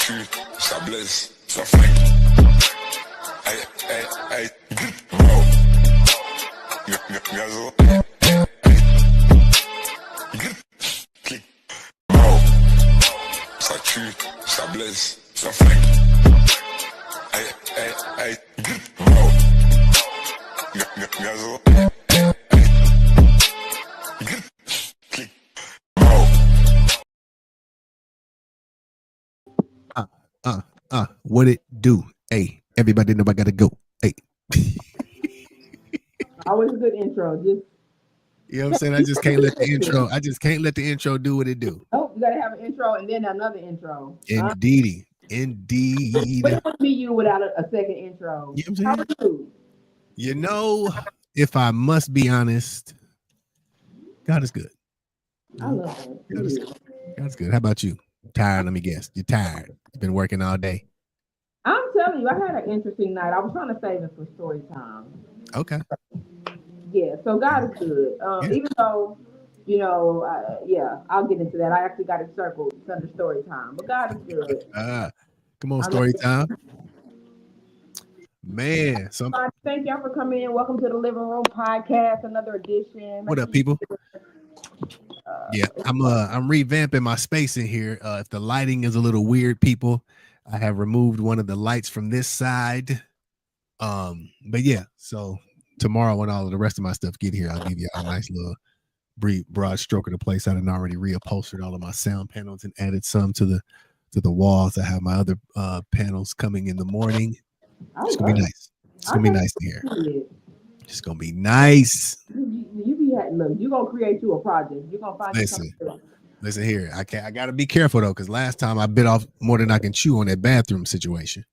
tue, ça blesse, ça flingue. Aïe, aïe, aïe, wow. Gazo, clic, wow. Ça tue, ça blesse, ça flingue. Aïe, aïe, aïe, wow. Gazo, clic, wow. What it do? Hey, everybody know I gotta go. Hey. Always a good intro. Just You know what I'm saying? I just can't let the intro do what it do. oh, you gotta have an intro and then another intro. Indeedy. But it wouldn't be you without a second intro. You know How what I'm are you? You know, if I must be honest, God is good. I love it. God's good. How about you? Tired? Let me guess. You're tired. You've been working all day. I'm telling you, I had an interesting night. I was trying to save it for story time. Okay. Yeah, so God is good. Yeah. Even though, yeah, I'll get into that. I actually got it circled. It's under story time, but God is good. Come on, story time. Man, Thank y'all for coming in. Welcome to the Living Room Podcast, another edition. What up, people? Yeah, I'm revamping my space in here. If the lighting is a little weird, people, I have removed one of the lights from this side. But yeah, so tomorrow when all of the rest of my stuff get here, I'll give you a nice little broad stroke of the place. I done already reupholstered all of my sound panels and added some to the walls. I have my other panels coming in the morning. It's gonna be nice. It's gonna be nice in here. It's gonna be nice. Look, you're gonna create you a project. You're gonna find Listen here. I gotta be careful though, because last time I bit off more than I can chew on that bathroom situation.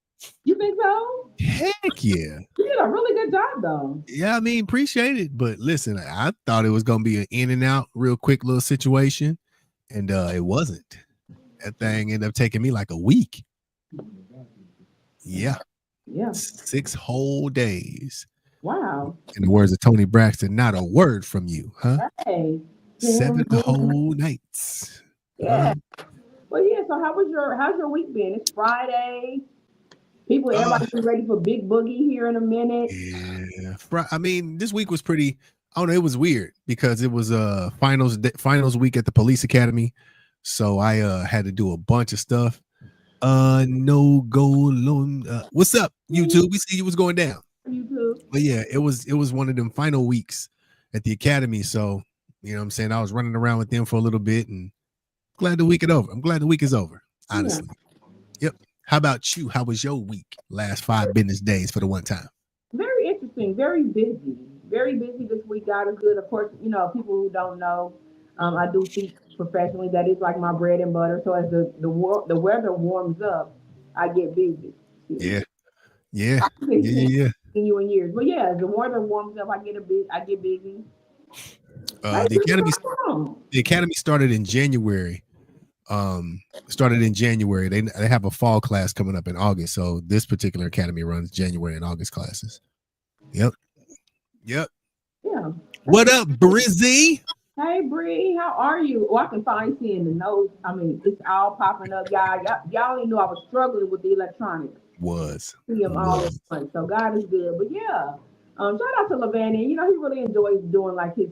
You think so? Heck yeah. You did a really good job though. Yeah, I mean, appreciate it. But listen, I thought it was gonna be an in and out, real quick little situation, and it wasn't. That thing ended up taking me like a week. Yeah. 6 whole days. Wow. In the words of Tony Braxton, not a word from you, huh? Hey. 7 whole nights. Yeah. Well, yeah. So how's your week been? It's Friday. Everybody's ready for Big Boogie here in a minute. Yeah. I mean, this week was pretty. I don't know. It was weird because it was finals week at the police academy, so I had to do a bunch of stuff. No go alone. What's up, YouTube? We see you was going down. YouTube. But yeah, it was one of them final weeks at the academy. So, you know what I'm saying? I was running around with them for a little bit and glad the week is over. I'm glad the week is over, honestly. Yeah. Yep. How about you? How was your week? Last 5 business days for the one time. Very interesting. Very busy. Very busy this week. God is good. Of course, people who don't know, I do speak professionally. That is like my bread and butter. So as the weather warms up, I get busy. Yeah. You in years, but yeah, as the weather warms up, I get busy. The academy started in January. They have a fall class coming up in August. So this particular academy runs January and August classes. Yep. Yeah. What up, Brizzy? Hey, Bree, how are you? Oh, I can finally see in the notes. I mean, it's all popping up, y'all. Y'all didn't know I was struggling with the electronics. See them all at once. So God is good. But yeah, shout out to Levan. He really enjoys doing like his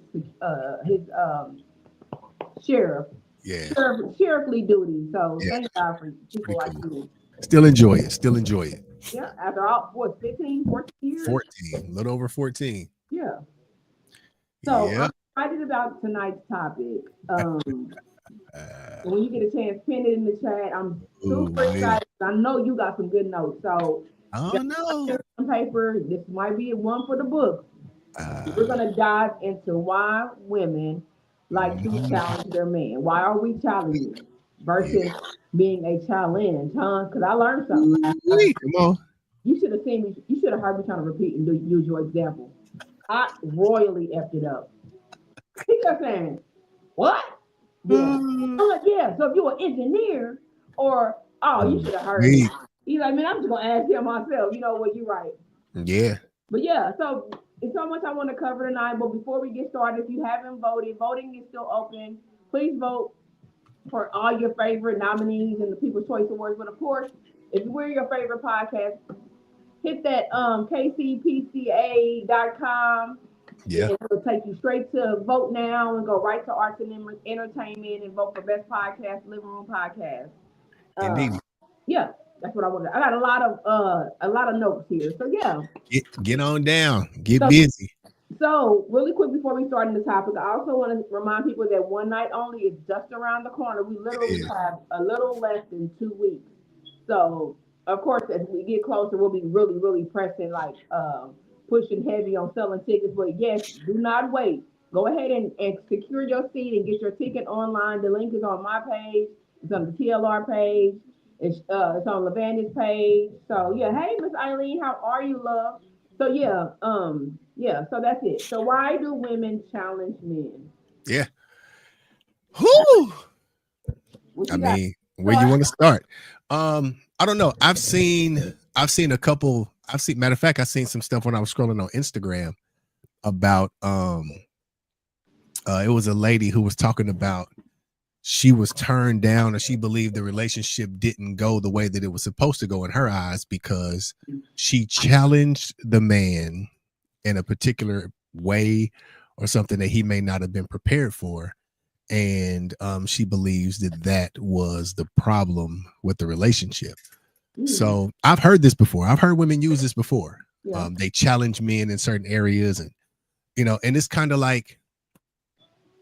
sheriff. Yeah. Sheriffly duty. So thank God for people like you. Still enjoy it. Yeah. After all, 15, 14 years? 14. A little over 14. Yeah. So I'm excited about tonight's topic. When you get a chance, pin it in the chat. I'm super excited. I know you got some good notes. So some paper. This might be one for the book. We're gonna dive into why women like to challenge their man. Why are we challenging versus being a challenge, huh? Because I learned something. Come on. You should have seen me. You should have heard me trying to repeat and use your example. I royally effed it up. He kept saying, "What?" Yeah. I'm like, yeah. So if you're an engineer, you should have heard me. He's like, man, I'm just gonna ask him myself. You know what? You're right. Yeah. But yeah, so it's so much I want to cover tonight. But before we get started, if you haven't voted, voting is still open. Please vote for all your favorite nominees in the People's Choice Awards. But of course, if we're your favorite podcast, hit that kcpca.com. Yeah. And it'll take you straight to vote now and go right to Arts and Entertainment and vote for Best Podcast, Living Room Podcast. Indeed. Yeah, that's what I wanted. I got a lot of notes here. So yeah. Get on down. Get busy. So really quick before we start in the topic, I also want to remind people that one night only is just around the corner. We literally have a little less than 2 weeks. So of course, as we get closer, we'll be really, really pressing, like pushing heavy on selling tickets. But yes, do not wait. Go ahead and secure your seat and get your ticket online. The link is on my page. It's on the TLR page. It's on Lavanda's page. So yeah, hey Miss Eileen, how are you, love? So yeah, so that's it. So why do women challenge men? Yeah. Whoo! I mean, where you want to start? I don't know. I've seen a couple. Matter of fact, I seen some stuff when I was scrolling on Instagram about it was a lady who was talking about she was turned down, or she believed the relationship didn't go the way that it was supposed to go in her eyes because she challenged the man in a particular way or something that he may not have been prepared for. And she believes that was the problem with the relationship. So I've heard this before. I've heard women use this before. Yeah. They challenge men in certain areas, and and it's kind of like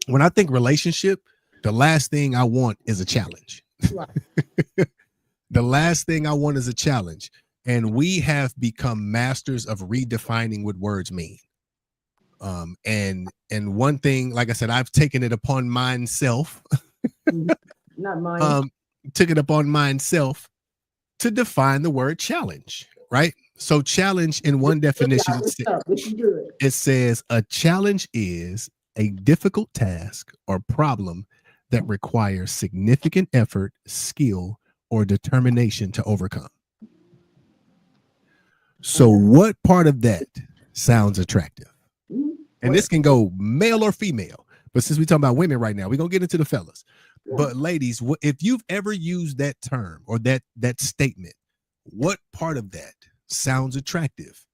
when I think relationship, the last thing I want is a challenge. Right. The last thing I want is a challenge. And we have become masters of redefining what words mean. And one thing, like I said, I've taken it upon myself. Not mine. Took it upon myself to define the word challenge, right? So challenge in one definition, it says a challenge is a difficult task or problem that requires significant effort, skill, or determination to overcome. So what part of that sounds attractive? And this can go male or female, but since we're talking about women right now, we're going to get into the fellas. But ladies, if you've ever used that term or that statement, what part of that sounds attractive?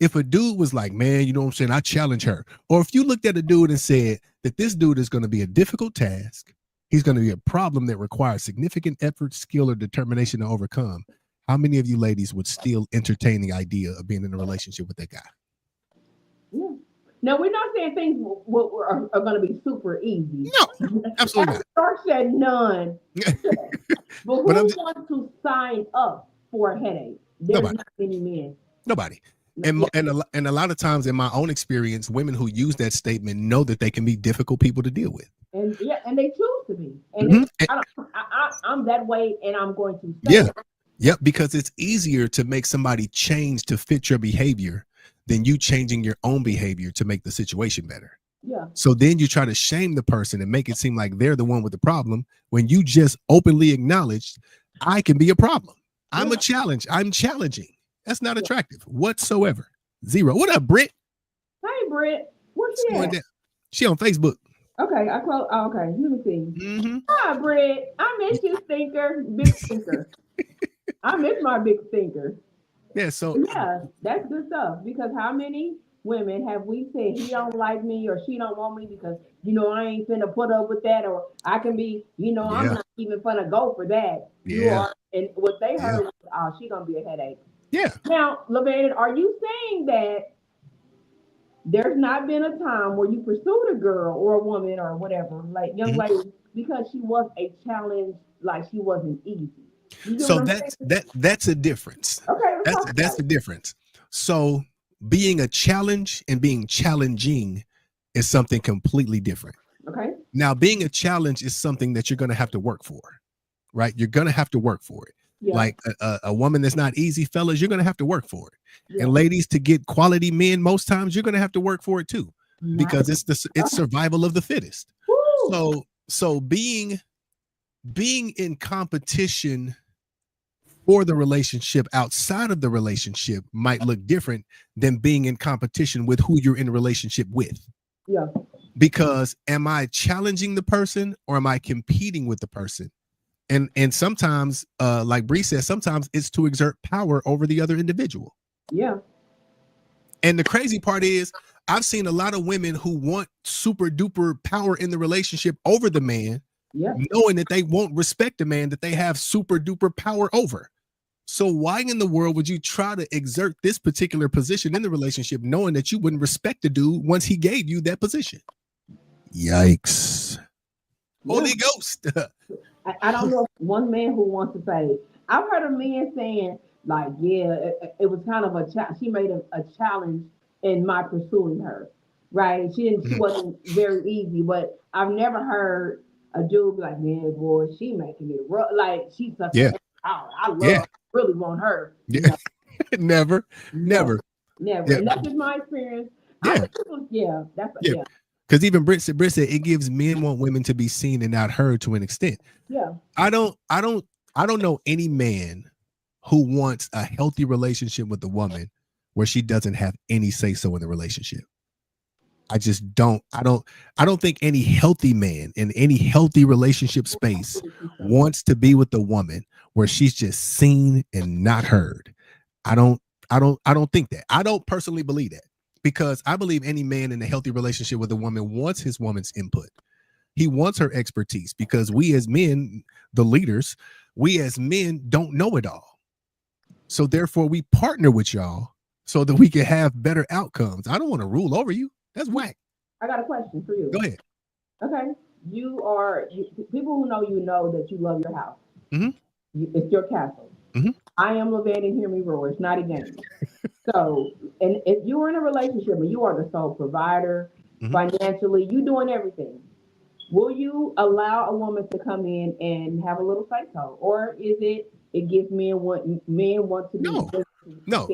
If a dude was like, man, you know what I'm saying, I challenge her. Or if you looked at a dude and said that this dude is going to be a difficult task, he's going to be a problem that requires significant effort, skill, or determination to overcome, how many of you ladies would still entertain the idea of being in a relationship with that guy? Yeah. No, we're not saying things are going to be super easy. No, absolutely not. Stark said none. But who wants to sign up for a headache? There's not many men. Nobody. And a lot of times in my own experience, women who use that statement know that they can be difficult people to deal with. And they choose to be. And I'm that way, and I'm going to stay. Yeah, because it's easier to make somebody change to fit your behavior than you changing your own behavior to make the situation better. Yeah. So then you try to shame the person and make it seem like they're the one with the problem when you just openly acknowledged, I can be a problem. I'm a challenge. I'm challenging. That's not attractive whatsoever. Zero. What up, Britt? Hey, Britt. What's she at? She on Facebook. Okay, I close. Oh, okay, let me see. Mm-hmm. Hi, Britt. I miss you, stinker. Big stinker. I miss my big stinker. Yeah, so that's good stuff. Because how many women have we said he don't like me or she don't want me because I ain't finna put up with that, or I can be, I'm not even finna go for that. Yeah. And what they heard was, she gonna be a headache. Yeah. Now, Lavanda, are you saying that there's not been a time where you pursued a girl or a woman or whatever, like young lady, because she was a challenge, like she wasn't easy? So that's a difference. Okay, that's the difference. So being a challenge and being challenging is something completely different. Okay. Now, being a challenge is something that you're going to have to work for, right? You're going to have to work for it. Yeah. Like a woman that's not easy, fellas, you're going to have to work for it. Yeah. And ladies, to get quality men, most times you're going to have to work for it too, because it's survival of the fittest. Woo. So being in competition for the relationship outside of the relationship might look different than being in competition with who you're in a relationship with. Yeah. because am I challenging the person or am I competing with the person? And sometimes, like Bree says, sometimes it's to exert power over the other individual. Yeah. And the crazy part is, I've seen a lot of women who want super duper power in the relationship over the man, knowing that they won't respect the man that they have super duper power over. So why in the world would you try to exert this particular position in the relationship, knowing that you wouldn't respect the dude once he gave you that position? Yikes. Holy Ghost. I don't know one man who wants to say, I've heard a man saying, like, yeah, it was kind of she made a challenge in my pursuing her, right? She wasn't very easy, but I've never heard a dude be like, man, boy, she making it rough. Like, she's such I love, really want her. You know? Never. Yeah. And that's just my experience. That's Because even Britt said it gives men want women to be seen and not heard to an extent. Yeah. I don't know any man who wants a healthy relationship with a woman where she doesn't have any say so in the relationship. I just don't. I don't think any healthy man in any healthy relationship space wants to be with a woman where she's just seen and not heard. I don't think that. I don't personally believe that, because I believe any man in a healthy relationship with a woman wants his woman's input. He wants her expertise, because we as men, the leaders, we as men don't know it all. So therefore we partner with y'all so that we can have better outcomes. I don't want to rule over you. That's whack. I got a question for you. Go ahead. Okay. People who know that you love your house. Mm-hmm. It's your castle. Mm-hmm. I am Levette and hear me roar. It's not a game. So, and if you're in a relationship and you are the sole provider, financially, you doing everything, will you allow a woman to come in and have a little say so, or is it gives men want to be no?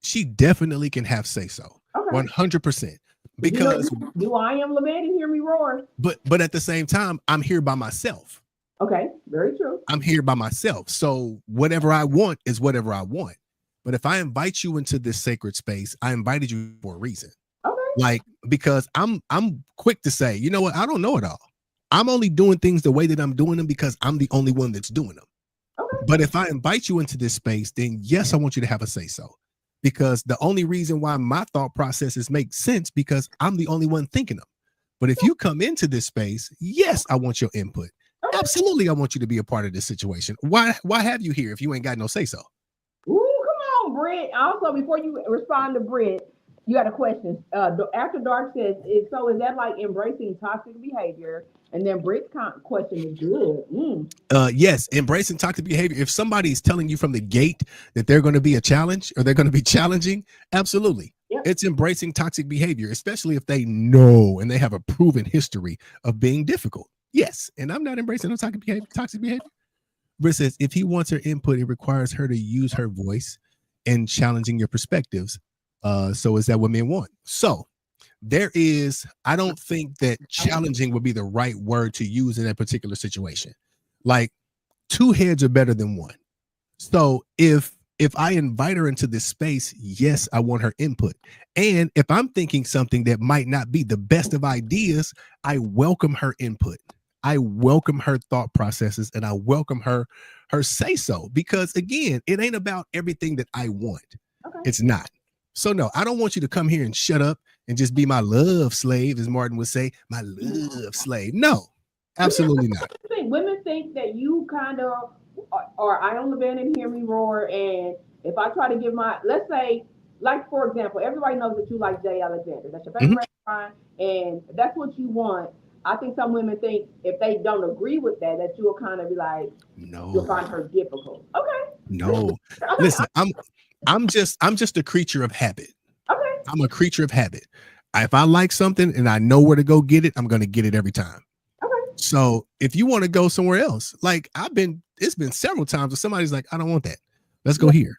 She definitely can have say so, 100%. Because do I am Levette and hear me roar? But at the same time, I'm here by myself. Okay, very true. I'm here by myself, so whatever I want is whatever I want. But if I invite you into this sacred space, I invited you for a reason. Okay. Like, because I'm quick to say, you know what? I don't know it all. I'm only doing things the way that I'm doing them because I'm the only one that's doing them. Okay. But if I invite you into this space, then yes, I want you to have a say so. Because the only reason why my thought processes make sense, because I'm the only one thinking them. But if you come into this space, yes, I want your input. Okay. Absolutely, I want you to be a part of this situation. Why have you here if you ain't got no say so? Britt. Also, before you respond to Britt, you got a question. After Dark says, is that like embracing toxic behavior? And then Britt's question is good. Yes, embracing toxic behavior. If somebody's telling you from the gate that they're going to be a challenge or they're going to be challenging, absolutely. Yep. It's embracing toxic behavior, especially if they know and they have a proven history of being difficult. Yes, and I'm not embracing no toxic behavior. Britt says, if he wants her input, it requires her to use her voice and challenging your perspectives. So is that what men want? So I don't think that challenging would be the right word to use in that particular situation. Like, two heads are better than one. So if I invite her into this space, yes, I want her input. And if I'm thinking something that might not be the best of ideas, I welcome her input. I welcome her thought processes, and I welcome her say so, because again, it ain't about everything that I want. Okay. It's not. So no, I don't want you to come here and shut up and just be my love slave, as Martin would say, my love slave. No, absolutely not. Women think that you kind of are I on the band and hear me roar, and if I try to give let's say, like for example, everybody knows that you like Jay Alexander. That's your favorite restaurant, and that's what you want. I think some women think if they don't agree with that you'll kind of be like, no, you'll find her difficult. Okay. No. Listen, I'm just a creature of habit. Okay. I'm a creature of habit. If I like something and I know where to go get it, I'm going to get it every time. Okay. So if you want to go somewhere else, like it's been several times where somebody's like, I don't want that. Let's go here.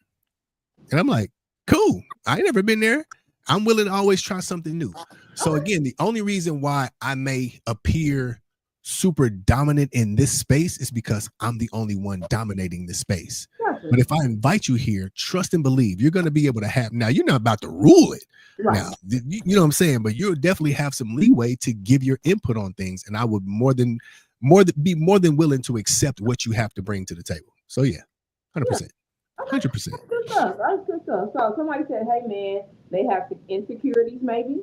And I'm like, cool. I ain't never been there. I'm willing to always try something new. So again, the only reason why I may appear super dominant in this space is because I'm the only one dominating this space. Gotcha. But if I invite you here, trust and believe you're going to be able to have. Now, you're not about to rule it. Right. Now, you know what I'm saying? But you'll definitely have some leeway to give your input on things. And I would be more than willing to accept what you have to bring to the table. So, yeah, 100%. 100%. That's good stuff. That's good stuff. So somebody said, hey, man, they have insecurities maybe.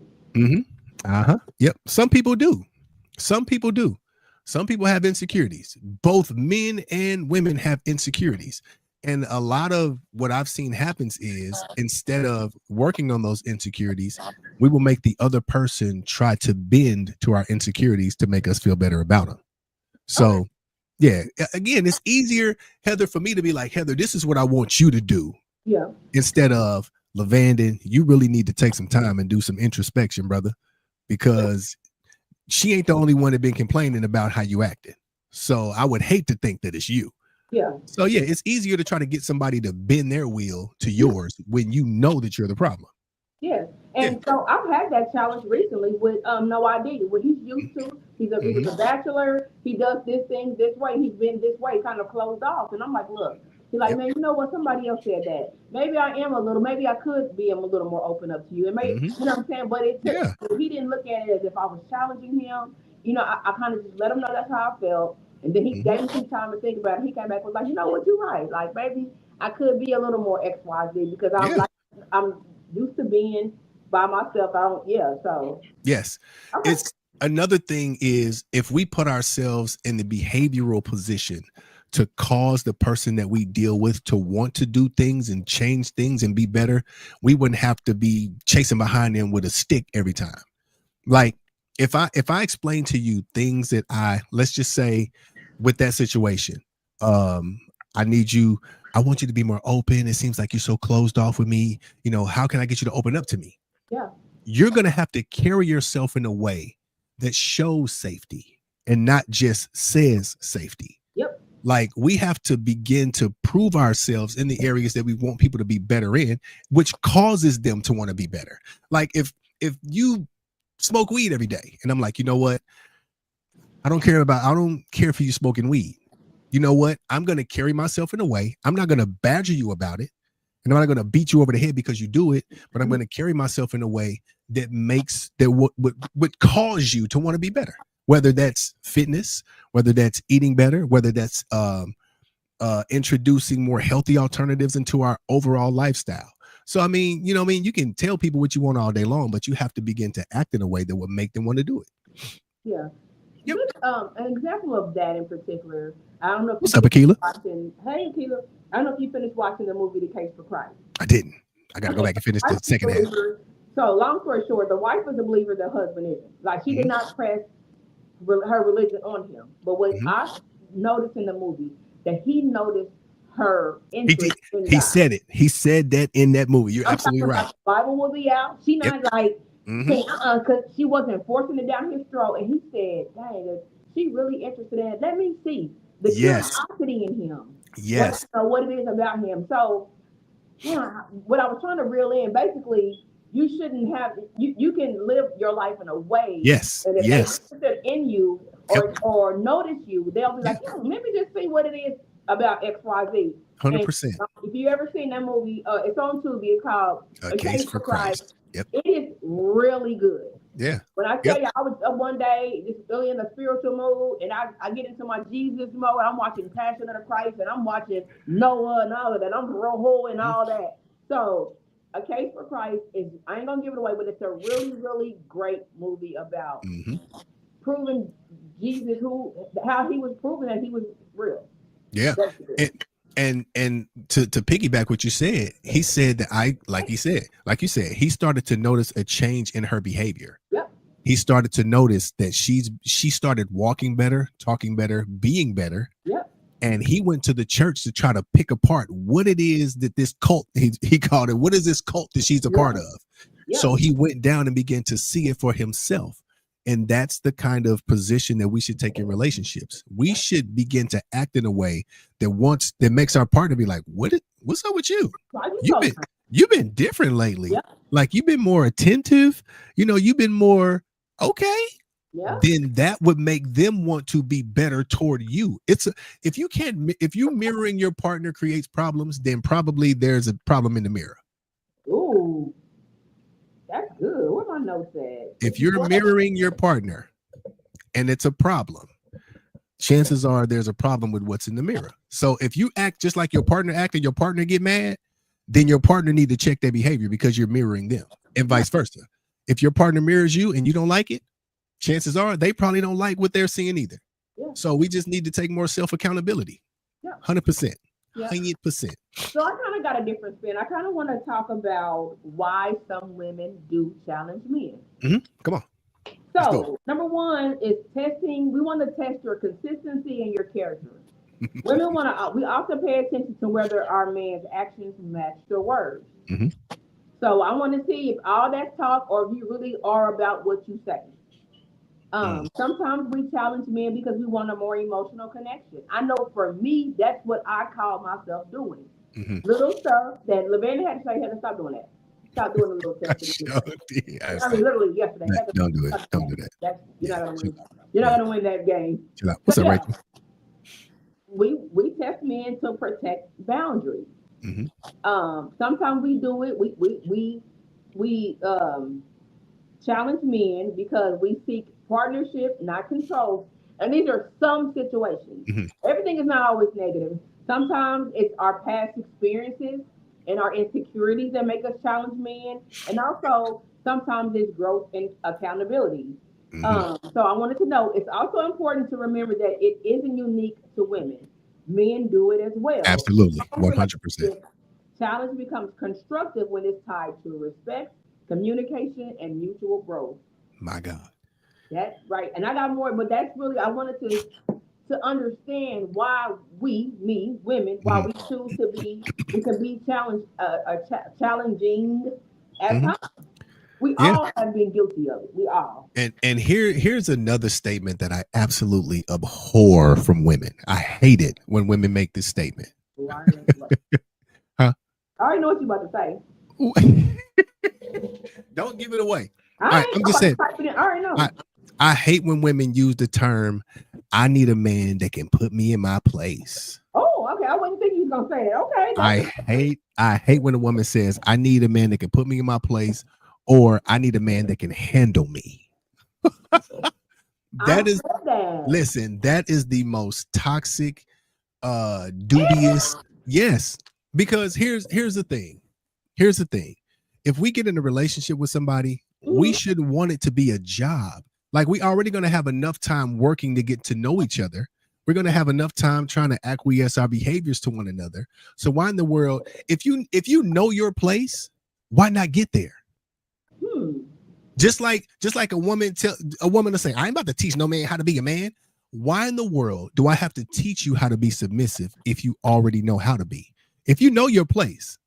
Yep. Some people do. Some people have insecurities. Both men and women have insecurities. And a lot of what I've seen happens is instead of working on those insecurities, we will make the other person try to bend to our insecurities to make us feel better about them. So, yeah, again, it's easier, Heather, for me to be like, Heather, this is what I want you to do. Yeah. Instead of, LaVandon, you really need to take some time and do some introspection, brother, because she ain't the only one that been complaining about how you acted. So I would hate to think that it's you. Yeah. So yeah, it's easier to try to get somebody to bend their wheel to yours when you know that you're the problem. Yes. And so I've had that challenge recently with No ID. What he's used to, he was a bachelor, he does this thing this way, he's been this way, kind of closed off. And I'm like, look, he's like, man, you know what? Somebody else said that. Maybe I am maybe I could be a little more open up to you. And maybe, you know what I'm saying? But he didn't look at it as if I was challenging him. You know, I kind of just let him know that's how I felt. And then he gave me some time to think about it. He came back and was like, you know what, you're right. Like, maybe I could be a little more XYZ because I'm used to being by myself. Yes. Okay. It's another thing is if we put ourselves in the behavioral position to cause the person that we deal with to want to do things and change things and be better, we wouldn't have to be chasing behind them with a stick every time. Like if I explain to you things that let's just say with that situation, I want you to be more open. It seems like you're so closed off with me. You know, how can I get you to open up to me? Yeah. You're going to have to carry yourself in a way that shows safety and not just says safety. Yep. Like we have to begin to prove ourselves in the areas that we want people to be better in, which causes them to want to be better. Like if you smoke weed every day and I'm like, you know what? I don't care if you smoking weed. You know what? I'm going to carry myself in a way. I'm not going to badger you about it. And I'm not going to beat you over the head because you do it, but I'm going to carry myself in a way that would cause you to want to be better, whether that's fitness, whether that's eating better, whether that's introducing more healthy alternatives into our overall lifestyle. So, I mean, you can tell people what you want all day long, but you have to begin to act in a way that will make them want to do it. Yeah. Yep. An example of that in particular, I don't know if What's up, Akila? Hey, Akila. I don't know if you finished watching the movie The Case for Christ. I didn't. I got to go back and finish the second half. So, long story short, the wife is a believer, the husband isn't. Like, she did not press her religion on him. But what I noticed in the movie, that he noticed her interest in God. He said it. He said that in that movie. You're absolutely right. The Bible will be out. She not like, because she wasn't forcing it down his throat. And he said, dang, she really interested in it. Let me see the curiosity in him. Yes. What it is about him. So, what I was trying to reel in, basically, you shouldn't have, you can live your life in a way that if they're in you or notice you, they'll be like, let me just see what it is about XYZ. 100%. If you ever seen that movie, it's on Tubi. It's called A Case for Christ. Yep. It is really good. Yeah. When I tell you, I was up one day, just really in a spiritual mood, and I get into my Jesus mode. I'm watching Passion of the Christ, and I'm watching Noah and all of that. I'm Rojo and all that. So, A Case for Christ is, I ain't gonna give it away, but it's a really, really great movie about proving Jesus, how he was proving that he was real. Yeah. And to piggyback what you said, he said that like you said, he started to notice a change in her behavior. Yep. He started to notice that she started walking better, talking better, being better. Yep. And he went to the church to try to pick apart what it is that this cult, he called it, what is this cult that she's a part of? Yep. So he went down and began to see it for himself. And that's the kind of position that we should take in relationships. We should begin to act in a way that makes our partner be like, what's up with you? You've been different lately. Yeah. Like you've been more attentive. You've been more okay. then that would make them want to be better toward you. If you mirroring your partner creates problems, then probably there's a problem in the mirror. Ooh, that's good. What my notes at? If you're mirroring your partner and it's a problem, chances are there's a problem with what's in the mirror. So if you act just like your partner act and your partner get mad, then your partner need to check their behavior because you're mirroring them, and vice versa. If your partner mirrors you and you don't like it, chances are they probably don't like what they're seeing either. Yeah. So we just need to take more self-accountability. 100%. 100%. So I kind of got a different spin. I kind of want to talk about why some women do challenge men. Come on. So number one is testing. We want to test your consistency and your character. Women we also pay attention to whether our man's actions match their words. So I want to see if all that talk or if you really are about what you say. Sometimes we challenge men because we want a more emotional connection. I know for me, that's what I call myself doing. Little stuff that Laverne had to say, had to stop doing that. Stop doing the little stuff. I mean, literally yesterday. Don't do it. Don't do that. You're not gonna win. You're not gonna win that game. What's up, Rachel? We test men to protect boundaries. Sometimes we do it. We challenge men because we seek partnership, not control. And these are some situations. Everything is not always negative. Sometimes it's our past experiences and our insecurities that make us challenge men. And also sometimes it's growth and accountability. So I wanted to know, it's also important to remember that it isn't unique to women. Men do it as well. Absolutely. 100%. Challenge becomes constructive when it's tied to respect, communication, and mutual growth. My God. That's right. And I got more, but that's really, I wanted to understand why women, why we choose to be, we can be challenged, challenging at times. We all have been guilty of it. We all. And here's another statement that I absolutely abhor from women. I hate it when women make this statement. I already know what you're about to say. Don't give it away. I'm just saying. I already know. I hate when women use the term, I need a man that can put me in my place. Oh, okay. I wasn't thinking you were going to say it. Okay. I hate when a woman says, I need a man that can put me in my place, or I need a man that can handle me. Listen, that is the most toxic, dubious. Yes, because here's the thing. If we get in a relationship with somebody, we shouldn't want it to be a job. Like, we already going to have enough time working to get to know each other. We're going to have enough time trying to acquiesce our behaviors to one another. So why in the world, if you know your place, why not get there? Just like a woman to say, I ain't about to teach no man how to be a man. Why in the world do I have to teach you how to be submissive if you already know how to be? If you know your place,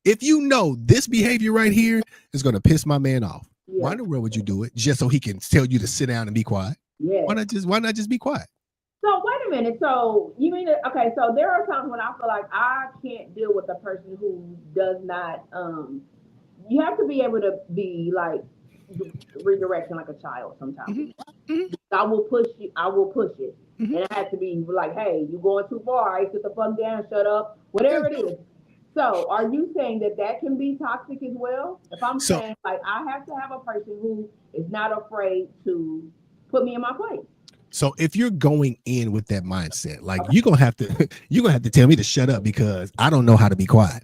if you know this behavior right here is going to piss my man off, why in the world would you do it just so he can tell you to sit down and be quiet? Yeah. Why not just be quiet? So wait a minute. So you mean okay? So there are times when I feel like I can't deal with a person who does not. You have to be able to be like redirection like a child sometimes. I will push you. I will push it, and it has to be like, hey, you're going too far. I sit the fuck down. Shut up. Whatever it is. So are you saying that can be toxic as well? If I'm saying like I have to have a person who is not afraid to put me in my place. So if you're going in with that mindset, like you're gonna have to tell me to shut up because I don't know how to be quiet.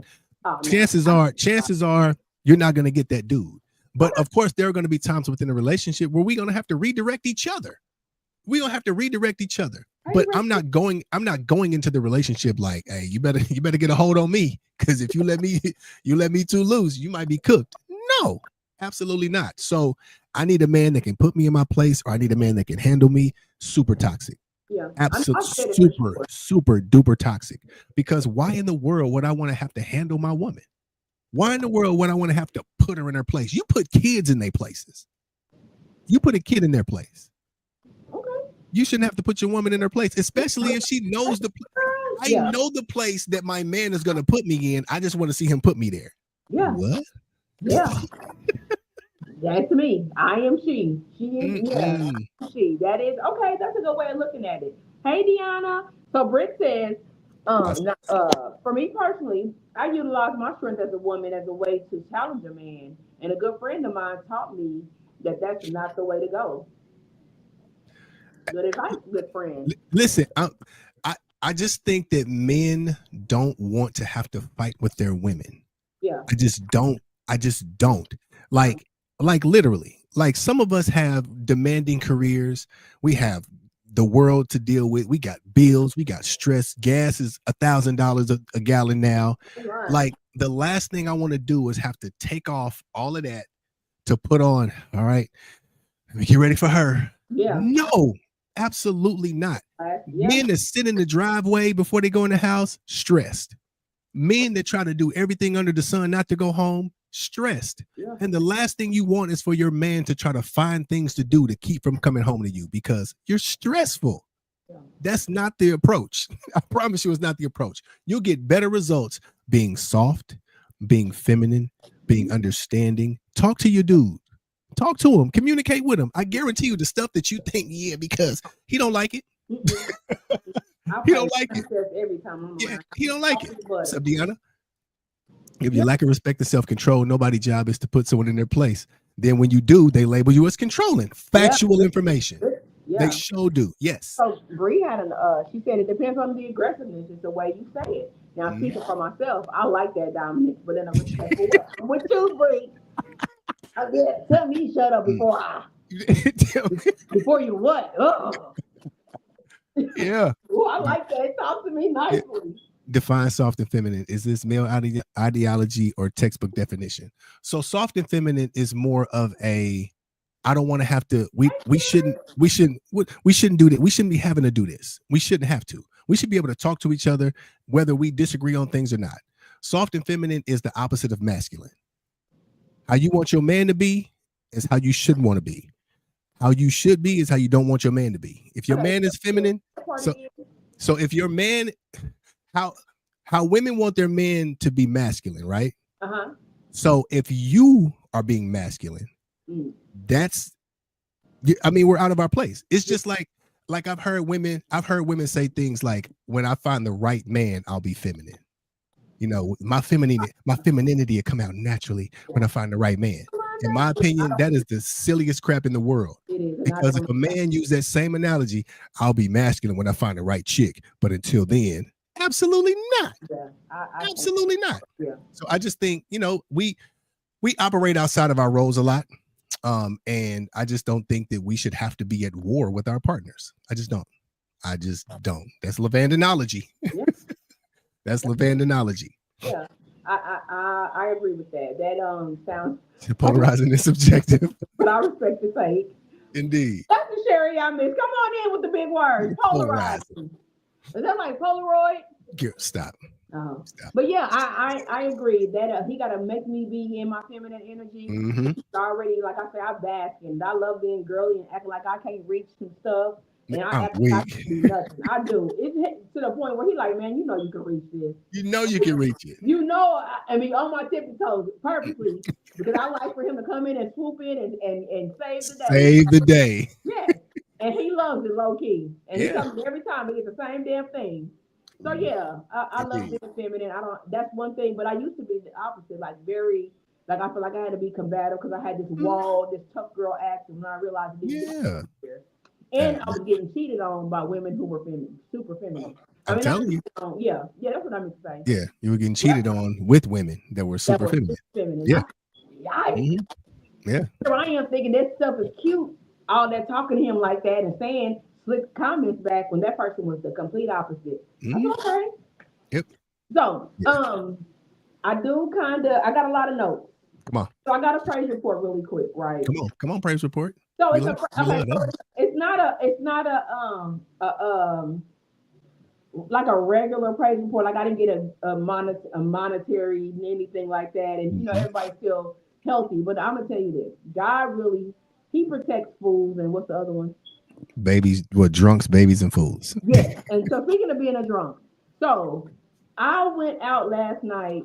Chances are you're not gonna get that dude. But of course, there are gonna be times within a relationship where we're gonna have to redirect each other. We're gonna have to redirect each other. But I'm not going into the relationship like, hey, you better get a hold on me, because if you let me too loose, you might be cooked. No, absolutely not. So I need a man that can put me in my place, or I need a man that can handle me. Super toxic. Yeah, absolutely super duper toxic. Because why in the world would I want to have to handle my woman? Why in the world would I want to have to put her in her place? You put kids in their places. You put a kid in their place. You shouldn't have to put your woman in her place, especially if she knows the place. I know the place that my man is going to put me in. I just want to see him put me there. Yeah. What? Yeah. That's me. I am she. She is, yeah, she. That is, okay, that's a good way of looking at it. Hey, Deanna. So Britt says, for me personally, I utilize my strength as a woman as a way to challenge a man. And a good friend of mine taught me that that's not the way to go. Good advice, good friend. Listen, I just think that men don't want to have to fight with their women. Yeah. I just don't. Like literally. Like some of us have demanding careers. We have the world to deal with. We got bills. We got stress. Gas is $1,000 a gallon now. Right. Like the last thing I want to do is have to take off all of that to put on. All right, let me get ready for her. Yeah. No, absolutely not. Yeah. Men that sit in the driveway before they go in the house, stressed. Men that try to do everything under the sun not to go home, stressed. Yeah. And the last thing you want is for your man to try to find things to do to keep from coming home to you because you're stressful. Yeah. That's not the approach. I promise you it's not the approach. You'll get better results being soft, being feminine, being understanding. Talk to your dude. Talk to him. Communicate with him. I guarantee you the stuff that you think, yeah, because he don't like it. He don't like it. Every time I'm yeah, he don't like it. What's up, Deanna? If you lack of respect and self-control, nobody's job is to put someone in their place. Then when you do, they label you as controlling. Factual information. Yeah. They sure do. Yes. So Bree had she said it depends on the aggressiveness. It's the way you say it. Now speaking for myself, I like that dominance, but then I'm respectful. I'm with you, Bree. Tell me shut up before before you what? Yeah. Oh, I like that. Talk to me nicely. Define soft and feminine. Is this male ideology or textbook definition? So soft and feminine is more of a I don't want to have to we shouldn't do that. We shouldn't be having to do this. We shouldn't have to. We should be able to talk to each other whether we disagree on things or not. Soft and feminine is the opposite of masculine. How you want your man to be is how you should want to be. How you should be is how you don't want your man to be. If your man is feminine, so if your man, how women want their men to be masculine, right? Uh-huh. So if you are being masculine, we're out of our place. It's just like I've heard women say things like, when I find the right man, I'll be feminine. You know, my femininity will come out naturally when I find the right man. In my opinion, that is the silliest crap in the world. Because if a man used that same analogy, I'll be masculine when I find the right chick. But until then, absolutely not. Yeah, absolutely not. Yeah. So I just think, we operate outside of our roles a lot. And I just don't think that we should have to be at war with our partners. I just don't. That's Levandinology. Yeah. That's Levandinology. Yeah, I agree with that. That sounds polarizing and subjective. But I respect the take. Indeed. That's the Sherry I miss. Come on in with the big words. Polarizing. Is that like Polaroid? Stop. Stop. But yeah, I agree that he got to make me be in my feminine energy. Mm-hmm. Already, like I said, I bask and I love being girly and acting like I can't reach some stuff. And I act like I can do nothing. I do. It's to the point where he like, man, you know you can reach this. You know you can reach it. I mean, on my tippy toes purposely because I like for him to come in and swoop in and save the day. Save the day. Yeah. And he loves it low key. And he comes every time he gets the same damn thing. So yeah, I love being feminine. That's one thing, but I used to be the opposite, like very, like I feel like I had to be combative because I had this wall, this tough girl act, and when I realized and I was getting cheated on by women who were feminine, super feminine. I'm telling you. Yeah, that's what I meant to say. Yeah, you were getting cheated on with women that were super feminine. Yeah. Yeah. So I am thinking that stuff is cute. All that talking to him like that and saying slick comments back when that person was the complete opposite. Mm-hmm. Okay. Yep. So, I got a lot of notes. Come on. So I got a praise report really quick, right? Come on, praise report. So it's not a like a regular praise report. Like I didn't get a monetary anything like that, and everybody's still healthy. But I'm gonna tell you this: God He protects fools, and what's the other one? Babies, drunks, babies, and fools. Yeah. And so speaking of being a drunk, so I went out last night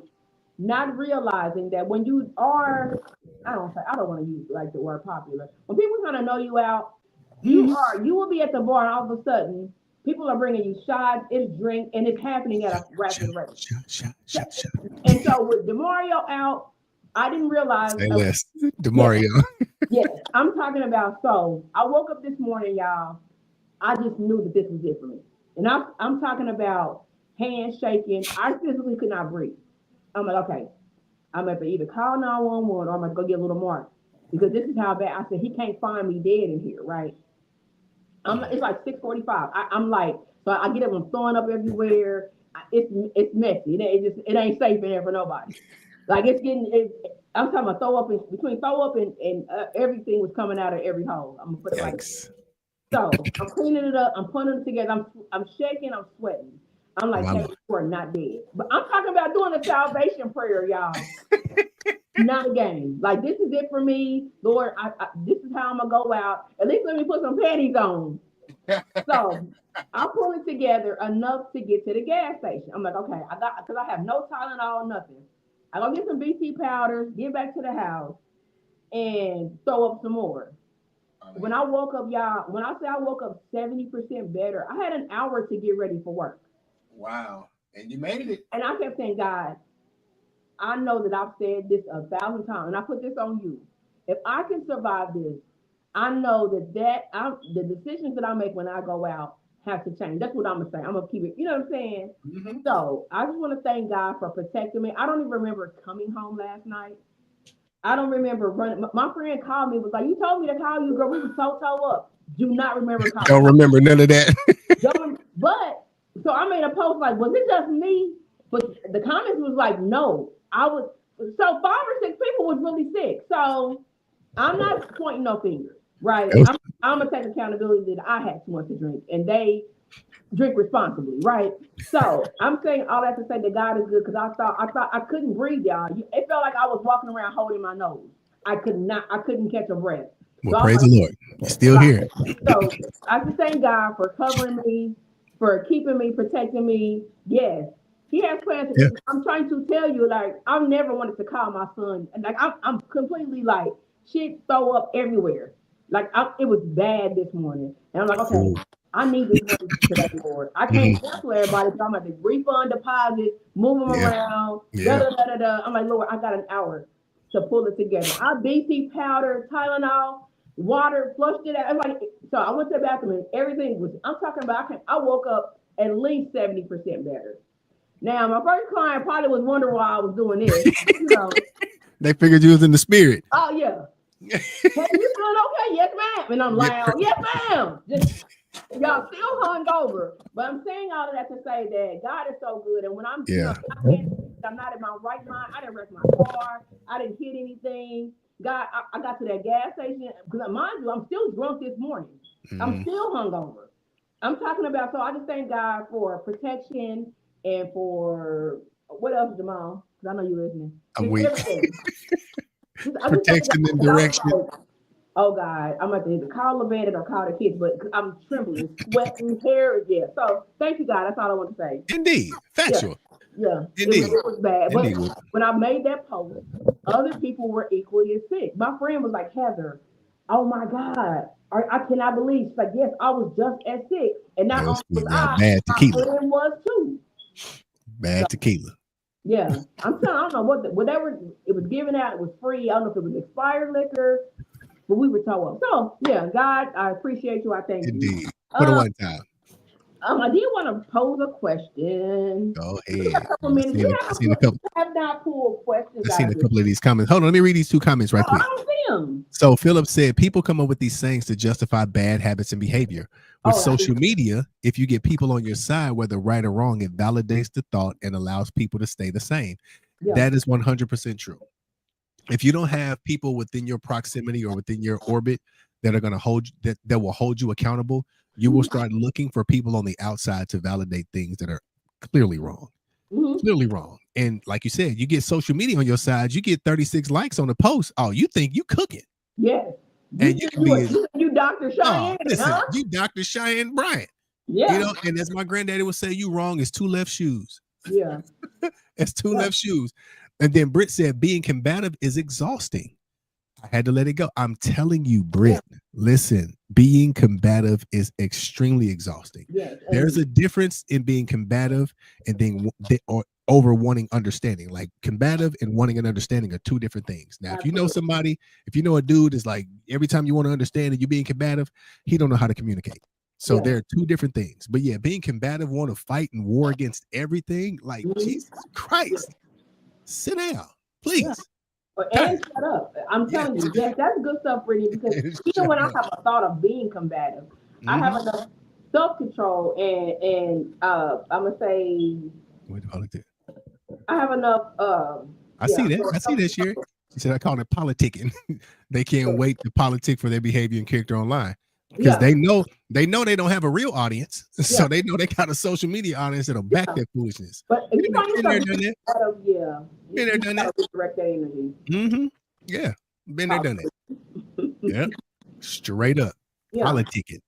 not realizing that when you are, I don't want to use like the word popular. When people kind of know you out, you will be at the bar and all of a sudden people are bringing you shots, it's drink, and it's happening at a rapid rate. Shot. And so with DeMario out, I didn't realize. Say less. DeMario. Yes, I'm talking about. So I woke up this morning, y'all. I just knew that this was it for me. And I'm talking about hands shaking. I physically could not breathe. I'm like, okay, I'm going to either call 911 or I'm going to go get a little more. Because this is how bad. I said, he can't find me dead in here, right? It's like 6:45. I'm like, so I get up, I'm throwing up everywhere. It's messy. It ain't safe in there for nobody. Like I'm talking about throw up between throw up and everything was coming out of every hole. I'm gonna put it like that. So I'm cleaning it up. I'm putting it together. I'm shaking. I'm sweating. I'm like, hey, we're not dead. But I'm talking about doing a salvation prayer, y'all. Not a game. Like, this is it for me. Lord, this is how I'm going to go out. At least let me put some panties on. So I'm pulling together enough to get to the gas station. I'm like, okay, because I have no Tylenol, nothing. I go get some BT powders, get back to the house, and throw up some more. When I woke up, y'all, when I say I woke up 70% better, I had an hour to get ready for work. Wow. And you made it. And I kept saying, God, I know that I've said this 1,000 times, and I put this on you. If I can survive this, I know that the decisions that I make when I go out have to change. That's what I'm going to say. I'm going to keep it, you know what I'm saying? Mm-hmm. So I just want to thank God for protecting me. I don't even remember coming home last night. I don't remember running. My friend called me, was like, you told me to call you, girl. We were so up. Do not remember calling. Don't remember none of that. But, so I made a post like, was it just me? But the comments was like, no. So 5 or 6 people was really sick. So I'm not pointing no fingers, right? I'm going to take accountability that I had too much to drink, and they drink responsibly, right? So I'm saying all that to say that God is good, because I thought I couldn't breathe, y'all. It felt like I was walking around holding my nose. I couldn't catch a breath. Well, so praise the Lord. You're still here. So I just thank God for covering me, for keeping me, protecting me. Yes. He has plans. Yeah. I'm trying to tell you, like, I've never wanted to call my son. And like, I'm completely like, shit throw up everywhere. Like, it was bad this morning. And I'm like, okay, I need this money today, Lord. I can't cancel everybody, so I'm going to refund deposit, move them around, da-da-da-da-da. I'm like, Lord, I got an hour to pull it together. I BT powder, Tylenol, water, flushed it out. Like, so I went to the bathroom and everything was, I'm talking about, I woke up at least 70% better. Now, my first client probably was wondering why I was doing this. You know. They figured you was in the spirit. Oh, yeah. Hey, you feeling okay? Yes, ma'am. And I'm loud. Yes, ma'am. Y'all still hung over. But I'm saying all of that to say that God is so good. And when I'm, I'm not in my right mind. I didn't wreck my car. I didn't hit anything. God, I got to that gas station. Because mind you, I'm still drunk this morning. I'm still hungover. I'm talking about, so I just thank God for protection. And for what else, Jamal? Because I know you're listening. I'm weak. Protection and direction. Like, oh God, I'm about to either call Levanted or call the kids, but I'm trembling, sweating, hair. Yeah. So thank you, God. That's all I want to say. Indeed, factual. Yeah. Indeed. It was bad. But when I made that post, other people were equally as sick. My friend was like, Heather, oh my God. I cannot believe. She's like, yes, I was just as sick. And not only was bad tequila. My friend was too. Bad tequila. Yeah, I don't know whatever it was given out, it was free. I don't know if it was expired liquor, but we were told. So yeah, God, I appreciate you. I thank you. Indeed. For the one time. I did want to pose a question. Go ahead. I seen a couple. Have not pulled questions. I've seen a couple of these comments. Hold on, let me read these 2 comments right quick. I don't see them. So Philip said, people come up with these sayings to justify bad habits and behavior. With social media, if you get people on your side, whether right or wrong, it validates the thought and allows people to stay the same. Yeah. That is 100% true. If you don't have people within your proximity or within your orbit that are going to hold that will hold you accountable, you will start looking for people on the outside to validate things that are clearly wrong. Clearly wrong. And like you said, you get social media on your side, you get 36 likes on a post. Oh, you think you cooking. Yes. And you can be you Dr. Cheyenne. Listen, you Dr. Cheyenne Bryant. Yeah. You know, and as my granddaddy would say, you wrong is 2 left shoes. Yeah. It's 2 left shoes. And then Britt said being combative is exhausting. I had to let it go. I'm telling you, Britt, listen, being combative is extremely exhausting. Yes. There's a difference in being combative and being or over wanting understanding. Like combative and wanting an understanding are two different things. Now, if you know somebody, if you know a dude is like every time you want to understand and you're being combative, he don't know how to communicate. So there are two different things. But yeah, being combative, want to fight and war against everything, like Jesus Christ, sit down, please. And shut up. I'm telling you, that's good stuff, Brittany, because even when I have a thought of being combative, I have enough self-control and I'm gonna say I have enough I see that, Sherry. She said I call it politicking. They can't wait to politic for their behavior and character online. Because they know they don't have a real audience. So they know they got a social media audience that'll back that foolishness. But if you find yourself been there, done that. Direct that energy. Yeah. Been there, done that. Yeah. Straight up. Politicking.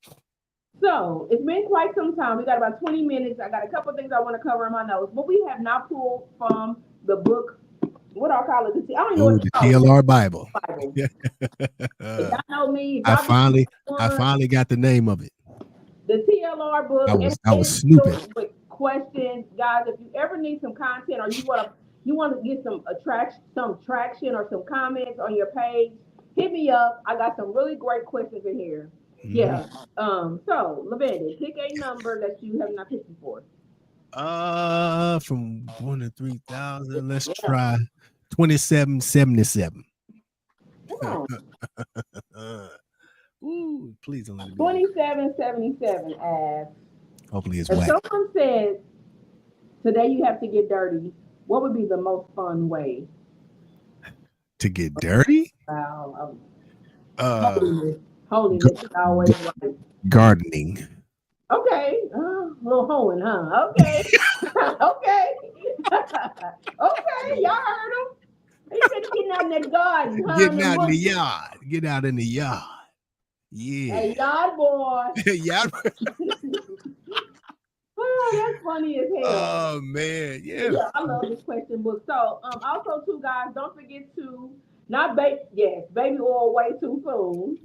So it's been quite some time. We got about 20 minutes. I got a couple of things I want to cover in my notes, but we have now pulled from the book. What do I call it? I don't know what the TLR Bible. Y'all know me. I finally got the name of it. The TLR book. I was snooping. With questions, guys. If you ever need some content or you want to get some traction or some comments on your page, hit me up. I got some really great questions in here. Yeah. So Lavender, pick a number that you have not picked before. From 1 to 3,000. Let's try 2777. Ooh, please don't let it be. 2777 asks. Hopefully it's if whack. Someone says today you have to get dirty, what would be the most fun way to get dirty? Wow. Holiness is always right. Gardening. Okay. A little hoeing, huh? Okay. Okay. Okay. Y'all heard him. He said getting out in that garden. Huh? Getting out in the yard. Get out in the yard. Yeah. Hey, yard boy. Yard. Oh, that's funny as hell. Oh man, yeah. I love this question book. So, also too, guys, don't forget to baby oil way too soon.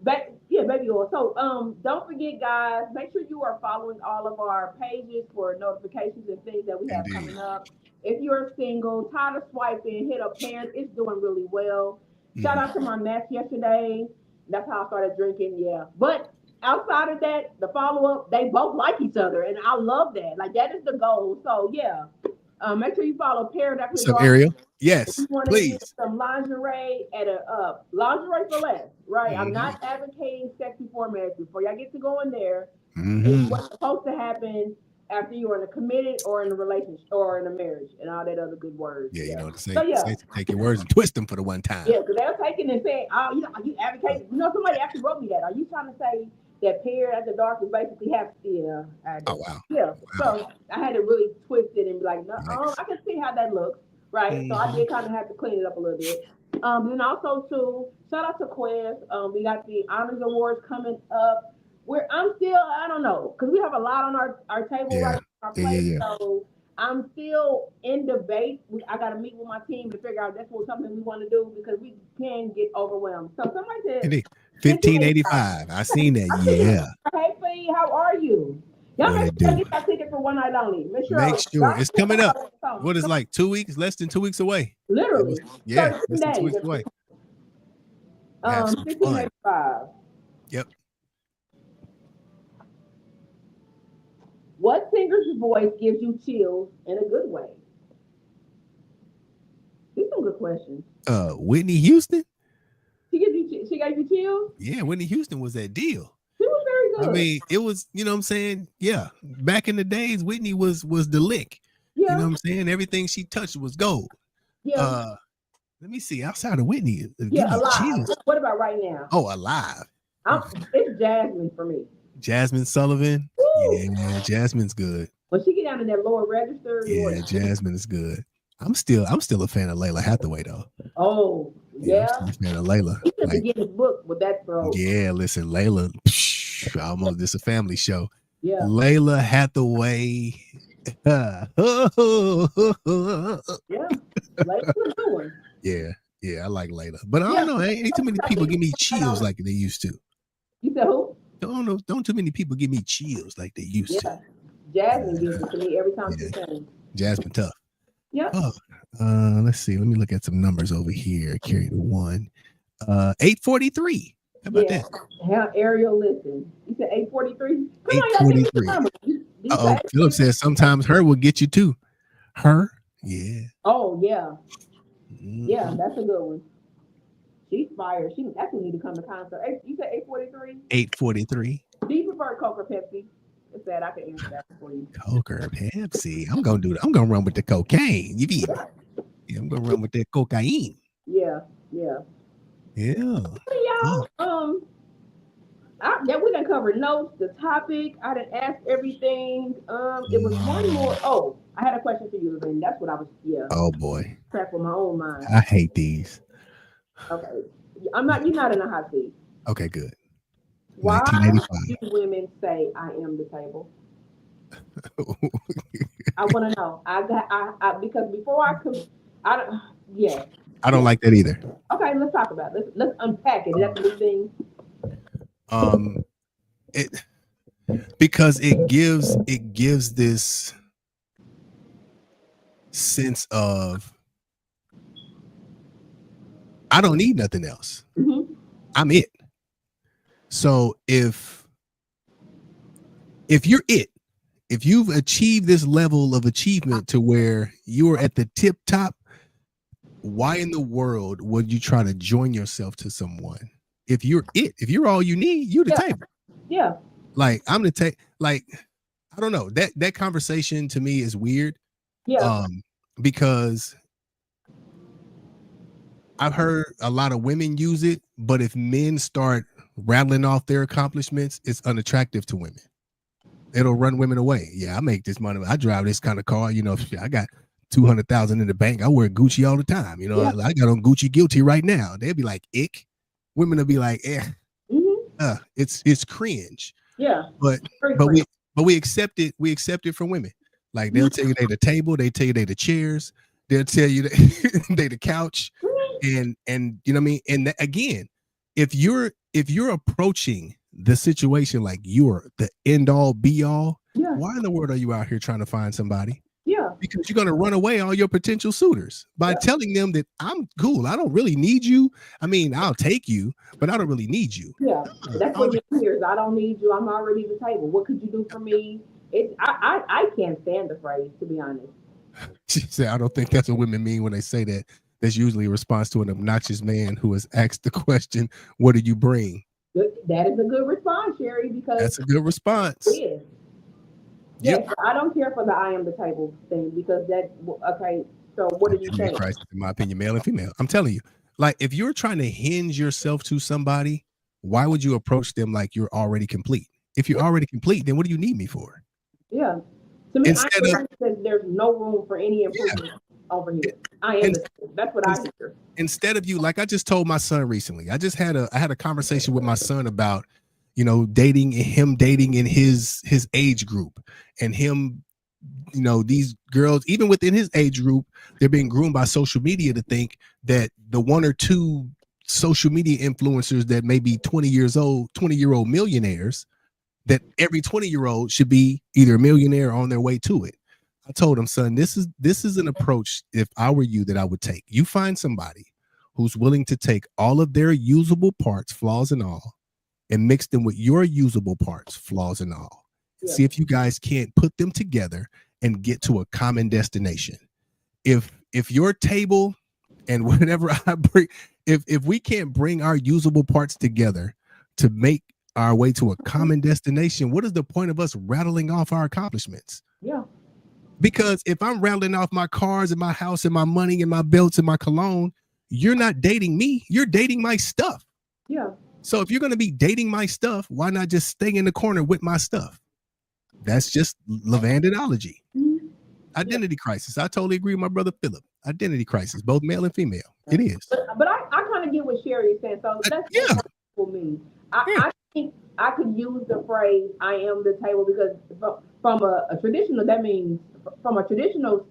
Baby oil. So, don't forget, guys, make sure you are following all of our pages for notifications and things that we have coming up. If you're single, tired of swiping, hit up Parents. It's doing really well. Shout out to my match yesterday. That's how I started drinking. Yeah, but outside of that, the follow-up, they both like each other, and I love that. Like, that is the goal. So, yeah. Make sure you follow Paradise. What's up, Ariel? Yes, please. Some lingerie at a lingerie for less, right? I'm not advocating sex before marriage. Before y'all get to go in there, it's what's supposed to happen after you are in a committed or in a relationship or in a marriage and all that other good words. Yeah, you know what to say. So, take your words and twist them for the one time. Yeah, because they're taking and saying, "Oh, are you advocating?" Somebody actually wrote me that. Are you trying to say that Period After Dark is basically half? Yeah. Oh wow. Yeah. Wow. So I had to really twist it and be like, no, I can see how that looks, right? So I did kind of have to clean it up a little bit. Then also too, shout out to Quest. We got the Honors Awards coming up. I don't know, because we have a lot on our table right now. Our plate, so I'm still in debate. I got to meet with my team to figure out that's something we want to do because we can get overwhelmed. So somebody said 1585. I seen that. Hey, Fee, how are you? Y'all make sure you get that ticket for one night only. Make sure it's coming up. What is like 2 weeks? Less than 2 weeks away. Literally. Yeah, less than 2 weeks away. 1585. Yep. What singer's voice gives you chills in a good way? These are some good questions. Whitney Houston. She gave you chills? Yeah, Whitney Houston was that deal. She was very good. I mean, it was, you know what I'm saying? Yeah. Back in the days, Whitney was the lick. Yeah. You know what I'm saying? Everything she touched was gold. Yeah. Let me see. Outside of Whitney. Alive. Chills. What about right now? Oh, Alive. It's Jasmine for me. Jasmine Sullivan. Woo! Yeah, Jasmine's good. When she get down in that lower register. Yeah, Jasmine is good. I'm still a fan of Layla Hathaway though. Oh, yeah. I'm still a fan of Layla. He should get his book with that throw. Yeah, listen, Layla, almost this a family show. Yeah. Layla Hathaway, Yeah, Layla's a good one. Yeah, I like Layla, but I don't know. Ain't too many people give me chills like they used to. You said who? Don't too many people give me chills like they used to. Jasmine gives it to me every time she sings. Jasmine tough. Yeah. Oh, let's see. Let me look at some numbers over here. Carry the one. 843. How about that? Hell, Ariel, listen. You said 843? 843. Oh, Philip says sometimes her will get you too. Her? Yeah. Oh, yeah. Mm-hmm. Yeah, that's a good one. She's fire. She actually need to come to concert. You said 843? 843. Do you prefer Coke or Pepsi? It's that I can answer that for you. Coke or Pepsi? I'm gonna run with the cocaine. You be? Yeah, I'm gonna run with that cocaine. Yeah. Y'all. We done covered notes, the topic. I done asked everything. It was one more. Oh, I had a question for you, Levin. That's what I was. Yeah. Oh boy. Track with my own mind. I hate these. Okay. You're not in a hot seat. Okay, good. Why do women say I am the table? I want to know. Because before I could, I don't like that either. Okay, let's talk about it. Let's unpack it. Is that the thing? Because it gives this sense of I don't need nothing else. Mm-hmm. I'm it. So if you're it, if you've achieved this level of achievement to where you're at the tip top, why in the world would you try to join yourself to someone? If you're it, if you're all you need, you're the table. Yeah. Like I'm the table. Like I don't know, that conversation to me is weird. Yeah. Because I've heard a lot of women use it, but if men start rattling off their accomplishments, it's unattractive to women. It'll run women away. Yeah, I make this money. I drive this kind of car. You know, I got 200,000 in the bank. I wear Gucci all the time. You know, I got on Gucci Guilty right now. They'll be like, ick. Women will be like, it's cringe. Yeah. But we accept it. We accept it from women. Like they'll tell you they the table, they tell you they the chairs, they'll tell you they the couch, and you know what I mean. And again, if you're approaching the situation like you're the end all be all, why in the world are you out here trying to find somebody? Yeah, because you're gonna run away all your potential suitors by telling them that I'm cool. I don't really need you. I mean, I'll take you, but I don't really need you. Yeah, that's what it is. I don't need you. I'm already at the table. What could you do for me? I can't stand the phrase, to be honest. She said, I don't think that's what women mean when they say that. That's usually a response to an obnoxious man who has asked the question, what do you bring? That is a good response, Sherry, because that's a good response. It is. Yes, I don't care for the I am the table thing because so what did you say? In my opinion, male and female. I'm telling you, like if you're trying to hinge yourself to somebody, why would you approach them like you're already complete? If you're already complete, then what do you need me for? Yeah. To me, there's no room for any improvement over here. That's what I hear. Instead of you, like I just told my son recently, I had a conversation with my son about, you know, dating in his age group, and him, you know, these girls, even within his age group, they're being groomed by social media to think that the one or two social media influencers that may be 20-year-old millionaires, that every 20-year-old should be either a millionaire or on their way to it. I told him, son, this is an approach, if I were you, that I would take. You find somebody who's willing to take all of their usable parts, flaws and all, and mix them with your usable parts, flaws and all. Yeah. See if you guys can't put them together and get to a common destination. If your table and whatever I bring, if we can't bring our usable parts together to make our way to a common destination, what is the point of us rattling off our accomplishments? Yeah. Because if I'm rattling off my cars and my house and my money and my belts and my cologne, you're not dating me. You're dating my stuff. Yeah. So if you're going to be dating my stuff, why not just stay in the corner with my stuff? That's just Levandidology. Mm-hmm. Identity crisis. I totally agree with my brother Philip. Identity crisis, both male and female. It is. But I kind of get what Sherry is saying. So that's for me. I think I could use the phrase "I am the table" because from a traditional, that means from a traditional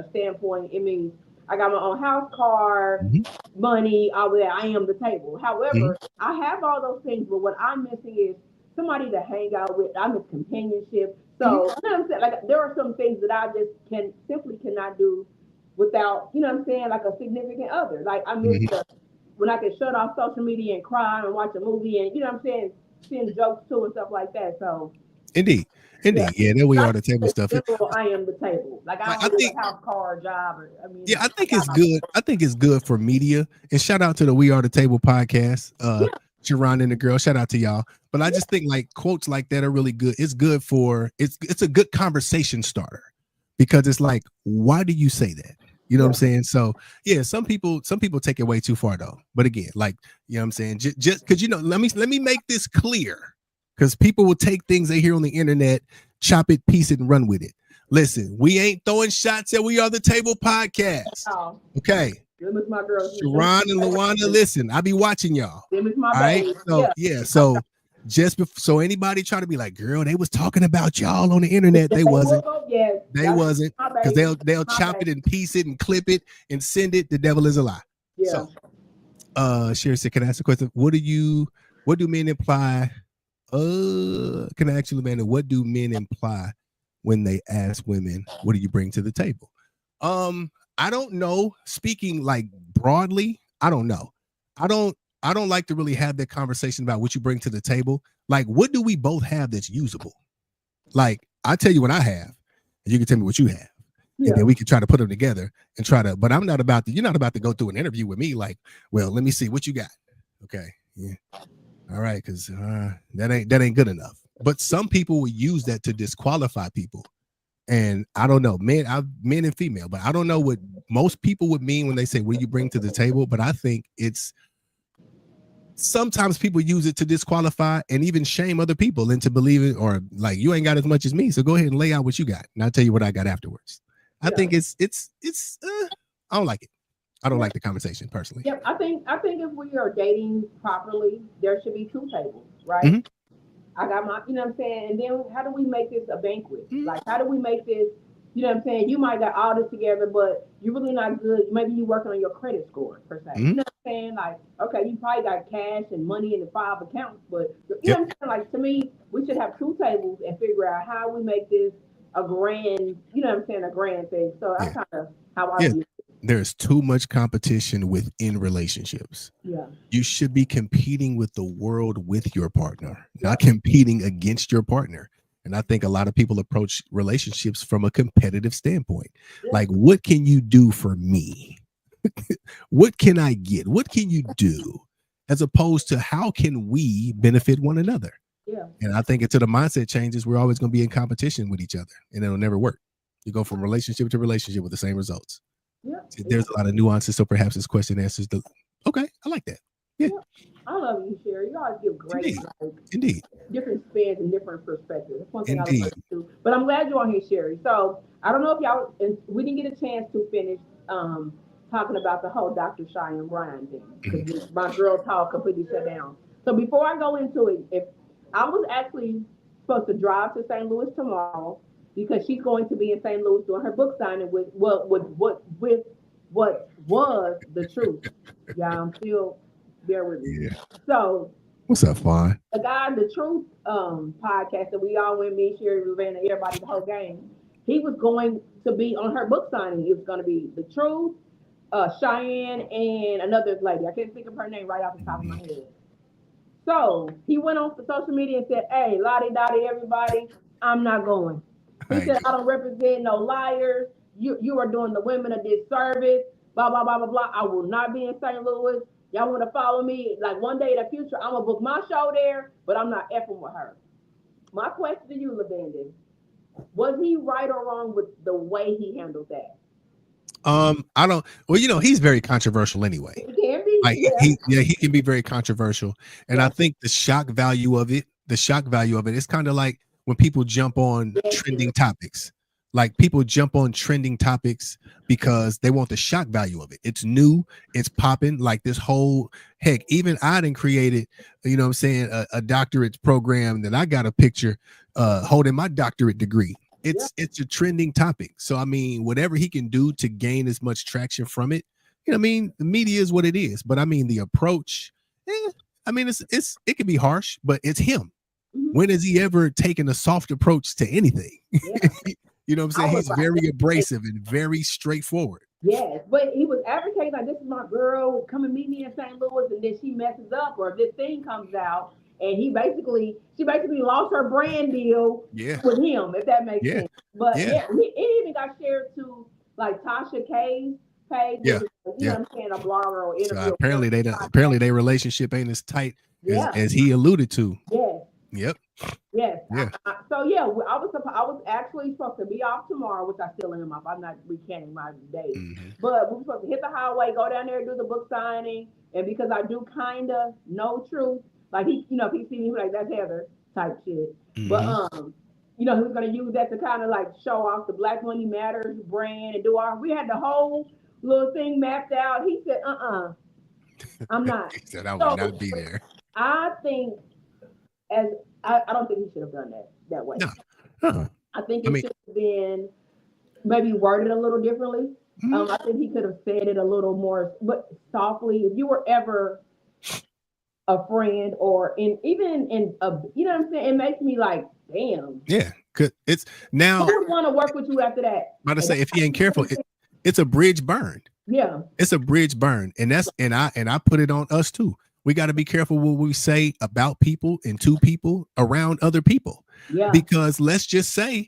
standpoint, it means I got my own house, car, Mhm, money, all of that. I am the table. mhm, However, I have all those things, but what I'm missing is somebody to hang out with. I miss companionship. mhm, So you know what I'm saying? Like there are some things that I just cannot do without, you know what I'm saying, like a significant other. Like I miss mhm. the when I can shut off social media and cry and watch a movie and you know what I'm saying, send jokes too and stuff like that. So Indeed, yeah, indeed. Yeah, there we I are. The table think stuff. in general, I am the table. Like I Like don't I do think, a house, car, job, or I mean, yeah, I think it's I good. I think it's good for media. And shout out to the We Are the Table podcast. yeah, Sharon and the girl. Shout out to y'all. But I just think like quotes like that are really good. It's good for it's a good conversation starter because it's like, why do you say that? You know what yeah, I'm saying? So yeah, some people take it way too far though. But again, like you know what I'm saying, just because let me make this clear because people will take things they hear on the internet, chop it, piece it, and run with it. Listen, we ain't throwing shots at We Are the Table podcast. oh, Okay. them is my girls. Sharon and Luana, listen, I be watching y'all. Them is my All right. baby. So Yeah, yeah, so so anybody try to be like, girl, they was talking about y'all on the internet. They wasn't. Yes, They that's wasn't. my Because baby. they'll My chop it baby. and piece it and clip it and send it. The devil is a lie. Yeah. So Sherry said, can I ask a question? What do men imply? Can I ask you, Amanda, what do men imply when they ask women, what do you bring to the table? I don't know. Speaking like broadly, I don't know. I don't like to really have that conversation about what you bring to the table. Like, what do we both have that's usable? Like, I tell you what I have, and you can tell me what you have. Yeah. And then we can try to put them together and try to, but you're not about to go through an interview with me like, well, let me see what you got. Okay. Yeah. All right, because that ain't good enough. But some people will use that to disqualify people. And I don't know, men and female, but I don't know what most people would mean when they say, what do you bring to the table? But I think it's sometimes people use it to disqualify and even shame other people into believing or like, you ain't got as much as me. So go ahead and lay out what you got. And I'll tell you what I got afterwards. I think it's I don't like it. I don't like the conversation personally. Yep. I think if we are dating properly, there should be two tables, right? Mhm. I got my, you know what I'm saying? And then how do we make this a banquet? Mhm. Like, how do we make this, you know what I'm saying? You might got all this together, but you're really not good. Maybe you're working on your credit score, per se. You know what I'm saying? Like, okay, you probably got cash and money in the 5 accounts, but you know what I'm saying? Like, to me, we should have two tables and figure out how we make this a grand, you know what I'm saying, a grand thing. So that's kind of how I view it. There's too much competition within relationships. Yeah. You should be competing with the world with your partner, not competing against your partner. And I think a lot of people approach relationships from a competitive standpoint. Yeah. Like, what can you do for me? What can I get? What can you do? As opposed to how can we benefit one another? Yeah. And I think until the mindset changes, we're always going to be in competition with each other and it'll never work. You go from relationship to relationship with the same results. Yeah. There's a lot of nuances, so perhaps this question answers the. Okay, I like that. Yeah. I love you, Sherry. You always give great, Indeed. Different spins and different perspectives. That's one thing I Indeed. love too. But I'm glad you're on here, Sherry. So I don't know if y'all, and we didn't get a chance to finish talking about the whole Dr. Cheyenne Ryan thing because my girl talk completely shut down. So before I go into it, if I was actually supposed to drive to St. Louis tomorrow because she's going to be in St. Louis doing her book signing with what was the truth. Yeah, I'm still bear with me. Yeah. So What's up, Fawn? the guy, the Truth podcast that we all went, me, Sherry, Ravenna, everybody, the whole gang, he was going to be on her book signing. It was going to be the Truth, Cheyenne, and another lady. I can't think of her name right off the top of my head. So he went on for social media and said, hey, lottie dottie, everybody, I'm not going. He said, I don't represent no liars. You are doing the women a disservice, blah, blah, blah, blah, blah. I will not be in St. Louis. Y'all want to follow me? Like one day in the future, I'm going to book my show there, but I'm not effing with her. My question to you, LaVandon, was he right or wrong with the way he handled that? I don't. Well, he's very controversial anyway. He can be. Like he can be very controversial, and I think the shock value of it is kind of like when people jump on trending topics. Like people jump on trending topics because they want the shock value of it. It's new, it's popping. Like this whole heck, even I done created, you know what I'm saying, a doctorate program that I got a picture holding my doctorate degree. It's a trending topic. So I mean, whatever he can do to gain as much traction from it, you know what I mean? The media is what it is. But I mean the approach, I mean, it can be harsh, but it's him. When has he ever taken a soft approach to anything? Yeah. You know what I'm saying? He's very abrasive and very straightforward. Yes, but he was advocating like, this is my girl, come and meet me in St. Louis, and then she messes up or this thing comes out, and she basically lost her brand deal with him, if that makes sense. But it even got shared to like Tasha K's page. You know what I'm saying, a blogger or interview. So apparently their relationship ain't as tight as he alluded to. Yep. Yes. Yeah. I was actually supposed to be off tomorrow, which I still am off. I'm not recanting my day, but we were supposed to hit the highway, go down there, do the book signing, and because I do kind of know truth, like he, you know, if he see me like that's Heather type shit, but you know, he was gonna use that to kind of like show off the Black Money Matters brand and do we had the whole little thing mapped out. He said, I'm not. He said I would not be there. I think. I don't think he should have done that way. No. I think it should have been maybe worded a little differently. I think he could have said it a little more, but softly. If you were ever a friend or even in a, you know what I'm saying, it makes me like, damn. Yeah, it's now. Who would want to work with you after that? I'm about to say, if he ain't careful, it's a bridge burn. Yeah, it's a bridge burn, and I put it on us too. We got to be careful what we say about people and to people around other people. Yeah. Because let's just say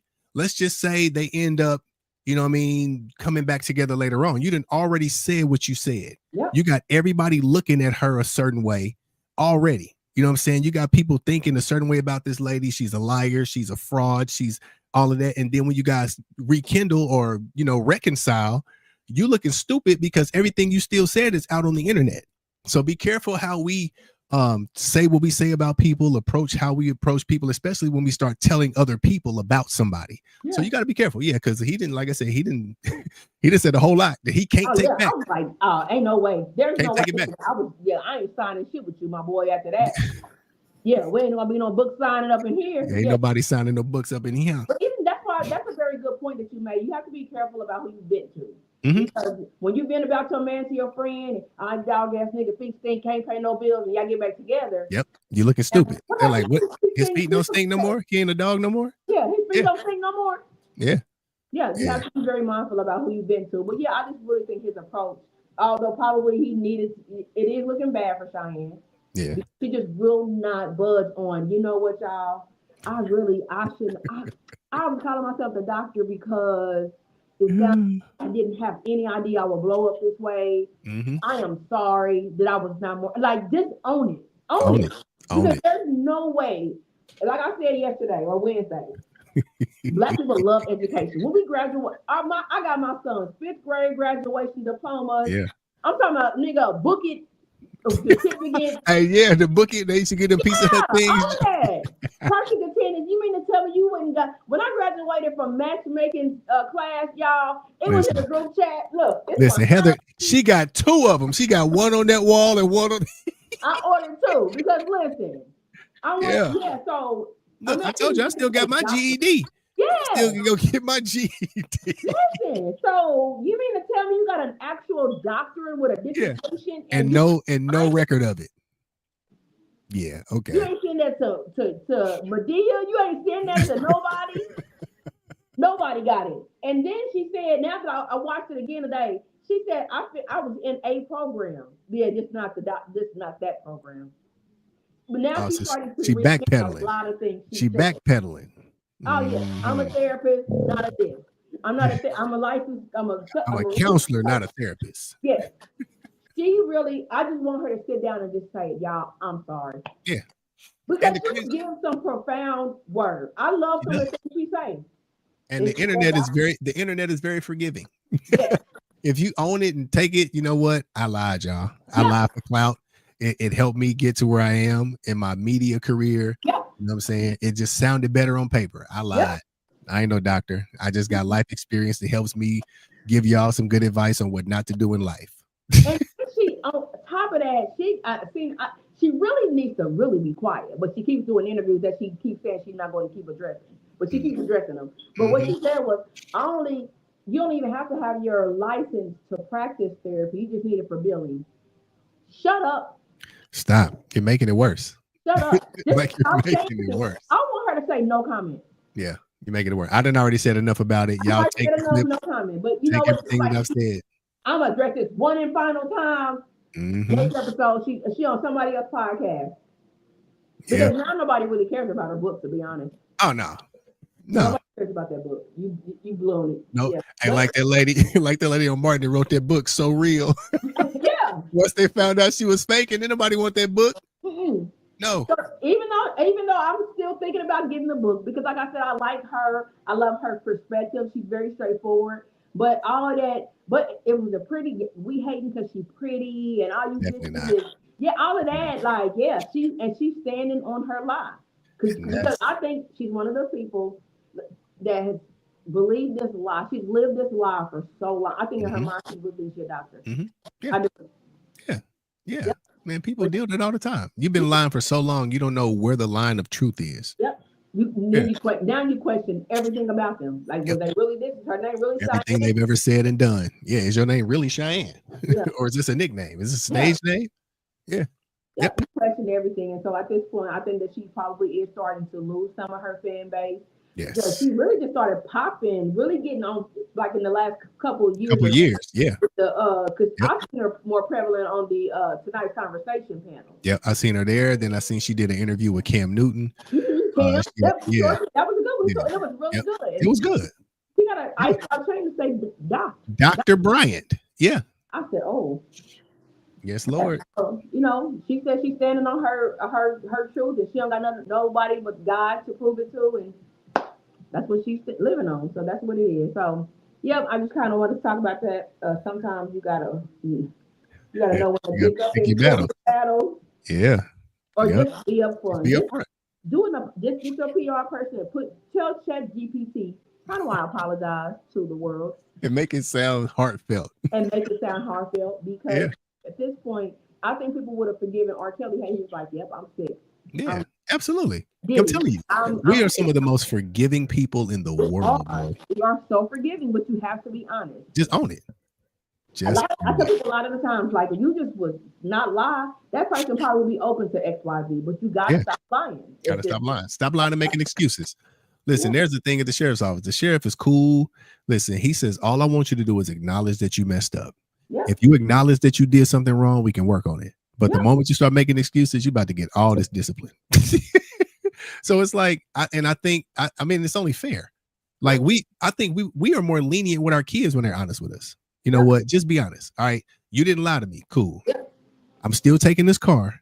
they end up, you know what I mean, coming back together later on. You didn't already say what you said. Yeah. You got everybody looking at her a certain way already. You know what I'm saying? You got people thinking a certain way about this lady. She's a liar. She's a fraud. She's all of that. And then when you guys rekindle or, you know, reconcile, you looking stupid because everything you still said is out on the internet. So be careful how we say what we say about people, how we approach people, especially when we start telling other people about somebody. Yeah. So you got to be careful. Yeah, because he didn't, like I said, he just said a whole lot that he can't take back. I was like, ain't no way. There's no way. I ain't signing shit with you, my boy, after that. Yeah, we ain't gonna be no book signing up in here. Ain't nobody signing no books up in here. But even that's a very good point that you made. You have to be careful about who you've been to. Because when you've been about your man to your friend, I'm dog ass nigga, feet stink, can't pay no bills, and y'all get back together. Yep, you looking stupid. They're like, what? His feet don't stink no more? He ain't a dog no more? Yeah, his feet don't stink no more. Yeah. Yeah, you have to be very mindful about who you've been to. But yeah, I just really think his approach, although probably it is looking bad for Cheyenne. Yeah. He just will not budge on, you know what, y'all? I was calling myself the doctor because I didn't have any idea I would blow up this way. I am sorry that I was not more like just own it. Own it. Because there's no way, like I said yesterday or Wednesday, Black people love education. When we graduate, I got my son's 5th grade graduation diploma. Yeah. I'm talking about nigga, book it. Certificate. Hey, yeah, the book it. They used to get a piece of her things. Perfect attendance. You mean to tell me you wouldn't got when I graduated from matchmaking class, y'all? It was in the group chat. Look, listen, Heather, she got 2 of them. She got one on that wall and one on. I ordered 2 because listen, So look, I told you I still got my GED. Yeah, still can go get my GED. Listen, so you mean to tell me you got an actual doctorate with a dissertation and no record of it? Yeah, okay. You ain't seen that to Medea. You ain't seen that to nobody. Nobody got it. And then she said, now that I watched it again today, she said I was in a program. Yeah, just not that program. But now she's starting to backpedaling. A lot of things. She backpedaling. Oh yeah, I'm a therapist, not a this. I'm not I'm a licensed. I'm a counselor, not a therapist. Yes. She really. I just want her to sit down and just say, "Y'all, I'm sorry." Yeah. Because she gives some profound word. I love some of the things she say. And the internet is very forgiving. Yes. If you own it and take it, you know what? I lied, y'all. I lied for clout. It helped me get to where I am in my media career. Yeah. You know what I'm saying? It just sounded better on paper. I lied. I ain't no doctor. I just got life experience that helps me give y'all some good advice on what not to do in life. And she, on top of that, she really needs to really be quiet, but she keeps doing interviews that she keeps saying she's not going to keep addressing, but she keeps addressing them. But what she said was, you don't even have to have your license to practice therapy. You just need it for billing. Shut up. Stop. You're making it worse. Shut up. Like you're making it worse. I want her to say no comment. Yeah, you're making it worse. I done already said enough about it. Y'all take the clip, no comment. But you know what? Everything that I've said. I'm gonna address this one and final time. Next episode, she on somebody else's podcast. Because now nobody really cares about her book, to be honest. Oh no. Nobody cares about that book. You blown it. No, yeah. And like that lady on Martin that wrote that book, So Real. Yeah. Once they found out she was faking, did nobody want that book? No. So even though I'm still thinking about getting the book, because like I said, I like her. I love her perspective. She's very straightforward. But all of that, but it was we hating because she's pretty and all you did. Yeah, all of that, like, yeah, she's standing on her lie. Because I think she's one of those people that has believed this lie. She's lived this lie for so long. I think in her mind she believes she's a doctor. Yeah. Yeah. Man, people deal with it all the time. You've been lying for so long, you don't know where the line of truth is. Yep. Now you question everything about them. Like, was they really this? Is her name really Cheyenne? Everything they've ever said and done. Yeah. Is your name really Cheyenne? Yeah. Or is this a nickname? Is this a stage name? Yeah. Yep. You question everything. And so at this point, I think that she probably is starting to lose some of her fan base. Yes. So she really just started popping, really getting on, like in the last couple of years. Yeah. Because I've seen her more prevalent on the Tonight's Conversation panel. Yeah, I seen her there. Then I seen she did an interview with Cam Newton. That was a good one. Yeah. So it was really good. It was good. She got I changed to say Dr. Bryant. Yeah. I said, oh. Yes, Lord. You know, she said she's standing on her truth, and she don't got nobody but God to prove it to, and that's what she's living on. So that's what it is. So, yep, I just kind of want to talk about that. Sometimes you gotta know when to pick up battle. Yeah. Or just be upfront. Be upfront. Just get your PR person and tell ChatGPT, how do I apologize to the world? And make it sound heartfelt. Because at this point, I think people would have forgiven R. Kelly. Hey, he was like, yep, I'm sick. Yeah, absolutely. I'm telling you, we are some of the most forgiving people in the world. We are so forgiving, but you have to be honest. Just own it. I tell people a lot of the times, like, if you just would not lie, that person probably would be open to XYZ, but you got to stop lying. Stop lying. Stop lying and making excuses. Listen, there's the thing at the sheriff's office. The sheriff is cool. Listen, he says, all I want you to do is acknowledge that you messed up. Yeah. If you acknowledge that you did something wrong, we can work on it. But the moment you start making excuses, you're about to get all this discipline. So it's like, I mean, it's only fair. Like I think we are more lenient with our kids when they're honest with us. You know what? Just be honest. All right. You didn't lie to me. Cool. I'm still taking this car.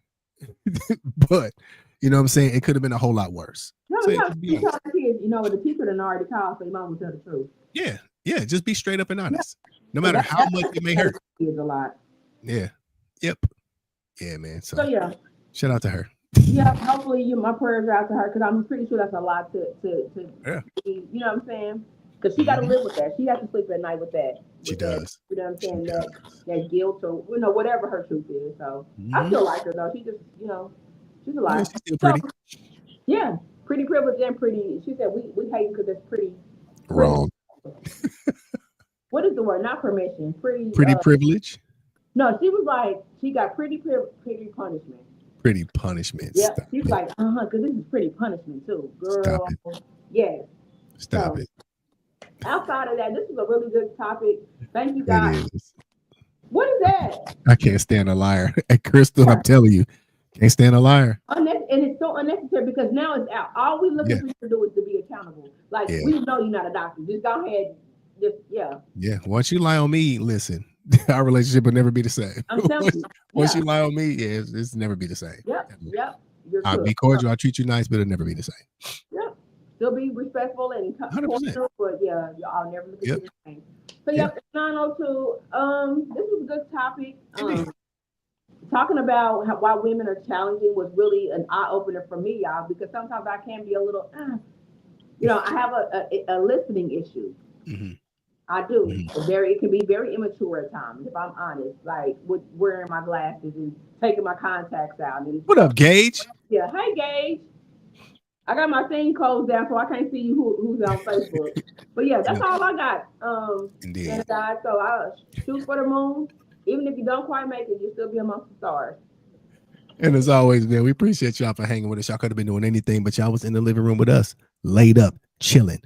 But you know what I'm saying? It could have been a whole lot worse. No, so you tell the kids, the teacher didn't already call, so your mom will tell the truth. Yeah. Yeah. Just be straight up and honest. No matter how much it may hurt. Kids a lot. Yeah. Yep. Yeah, man. So yeah. Shout out to her. Yeah, hopefully my prayers are out to her, because I'm pretty sure that's a lot to you know what I'm saying? Because she got to live with that. She has to sleep at night with that. She does. You know what I'm saying? That guilt, or whatever her truth is. So I still like her though. She just, she's alive. Yeah, she's still pretty. So, yeah, pretty privileged and pretty. She said we hate because it's pretty wrong. What is the word? Not permission. Pretty privilege. No, she was like, she got pretty punishment. Pretty punishment. Yeah, she's like, because this is pretty punishment too, girl. Stop it. Yes. Stop it. Outside of that, this is a really good topic. Thank you, guys. What is that? I can't stand a liar. Hey, Crystal, I'm telling you, can't stand a liar. And it's so unnecessary, because now it's out. All we looking for you to do is to be accountable. Like, we know you're not a doctor. Just go ahead. Yeah. Once you lie on me, listen, our relationship will never be the same. I'm telling you. Once you lie on me, it's never be the same. Yep. I'll be cordial. I'll treat you nice, but it'll never be the same. Yep. Still be respectful and cordial, but y'all never look at the same. So it's 9:02. This was a good topic. Talking about why women are challenging was really an eye opener for me, y'all, because sometimes I can be a little I have a listening issue. Mm-hmm. I do. Mm-hmm. It can be very immature at times, if I'm honest. Like with wearing my glasses and taking my contacts out. And what up, Gage? Yeah, hey Gage. I got my thing closed down, so I can't see you who's on Facebook. But yeah, that's all I got. Indeed. And so I'll shoot for the moon. Even if you don't quite make it, you'll still be amongst the stars. And as always, man, we appreciate y'all for hanging with us. Y'all could have been doing anything, but y'all was in the living room with us, laid up, chilling.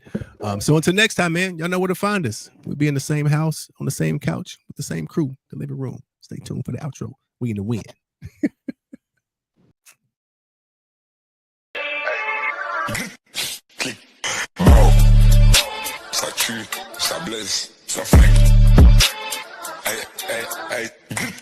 So until next time, man, y'all know where to find us. We'll be in the same house, on the same couch, with the same crew, the living room. Stay tuned for the outro. We in the win. Ça tue, ça blesse, ça flingue. Hey, hey, hey.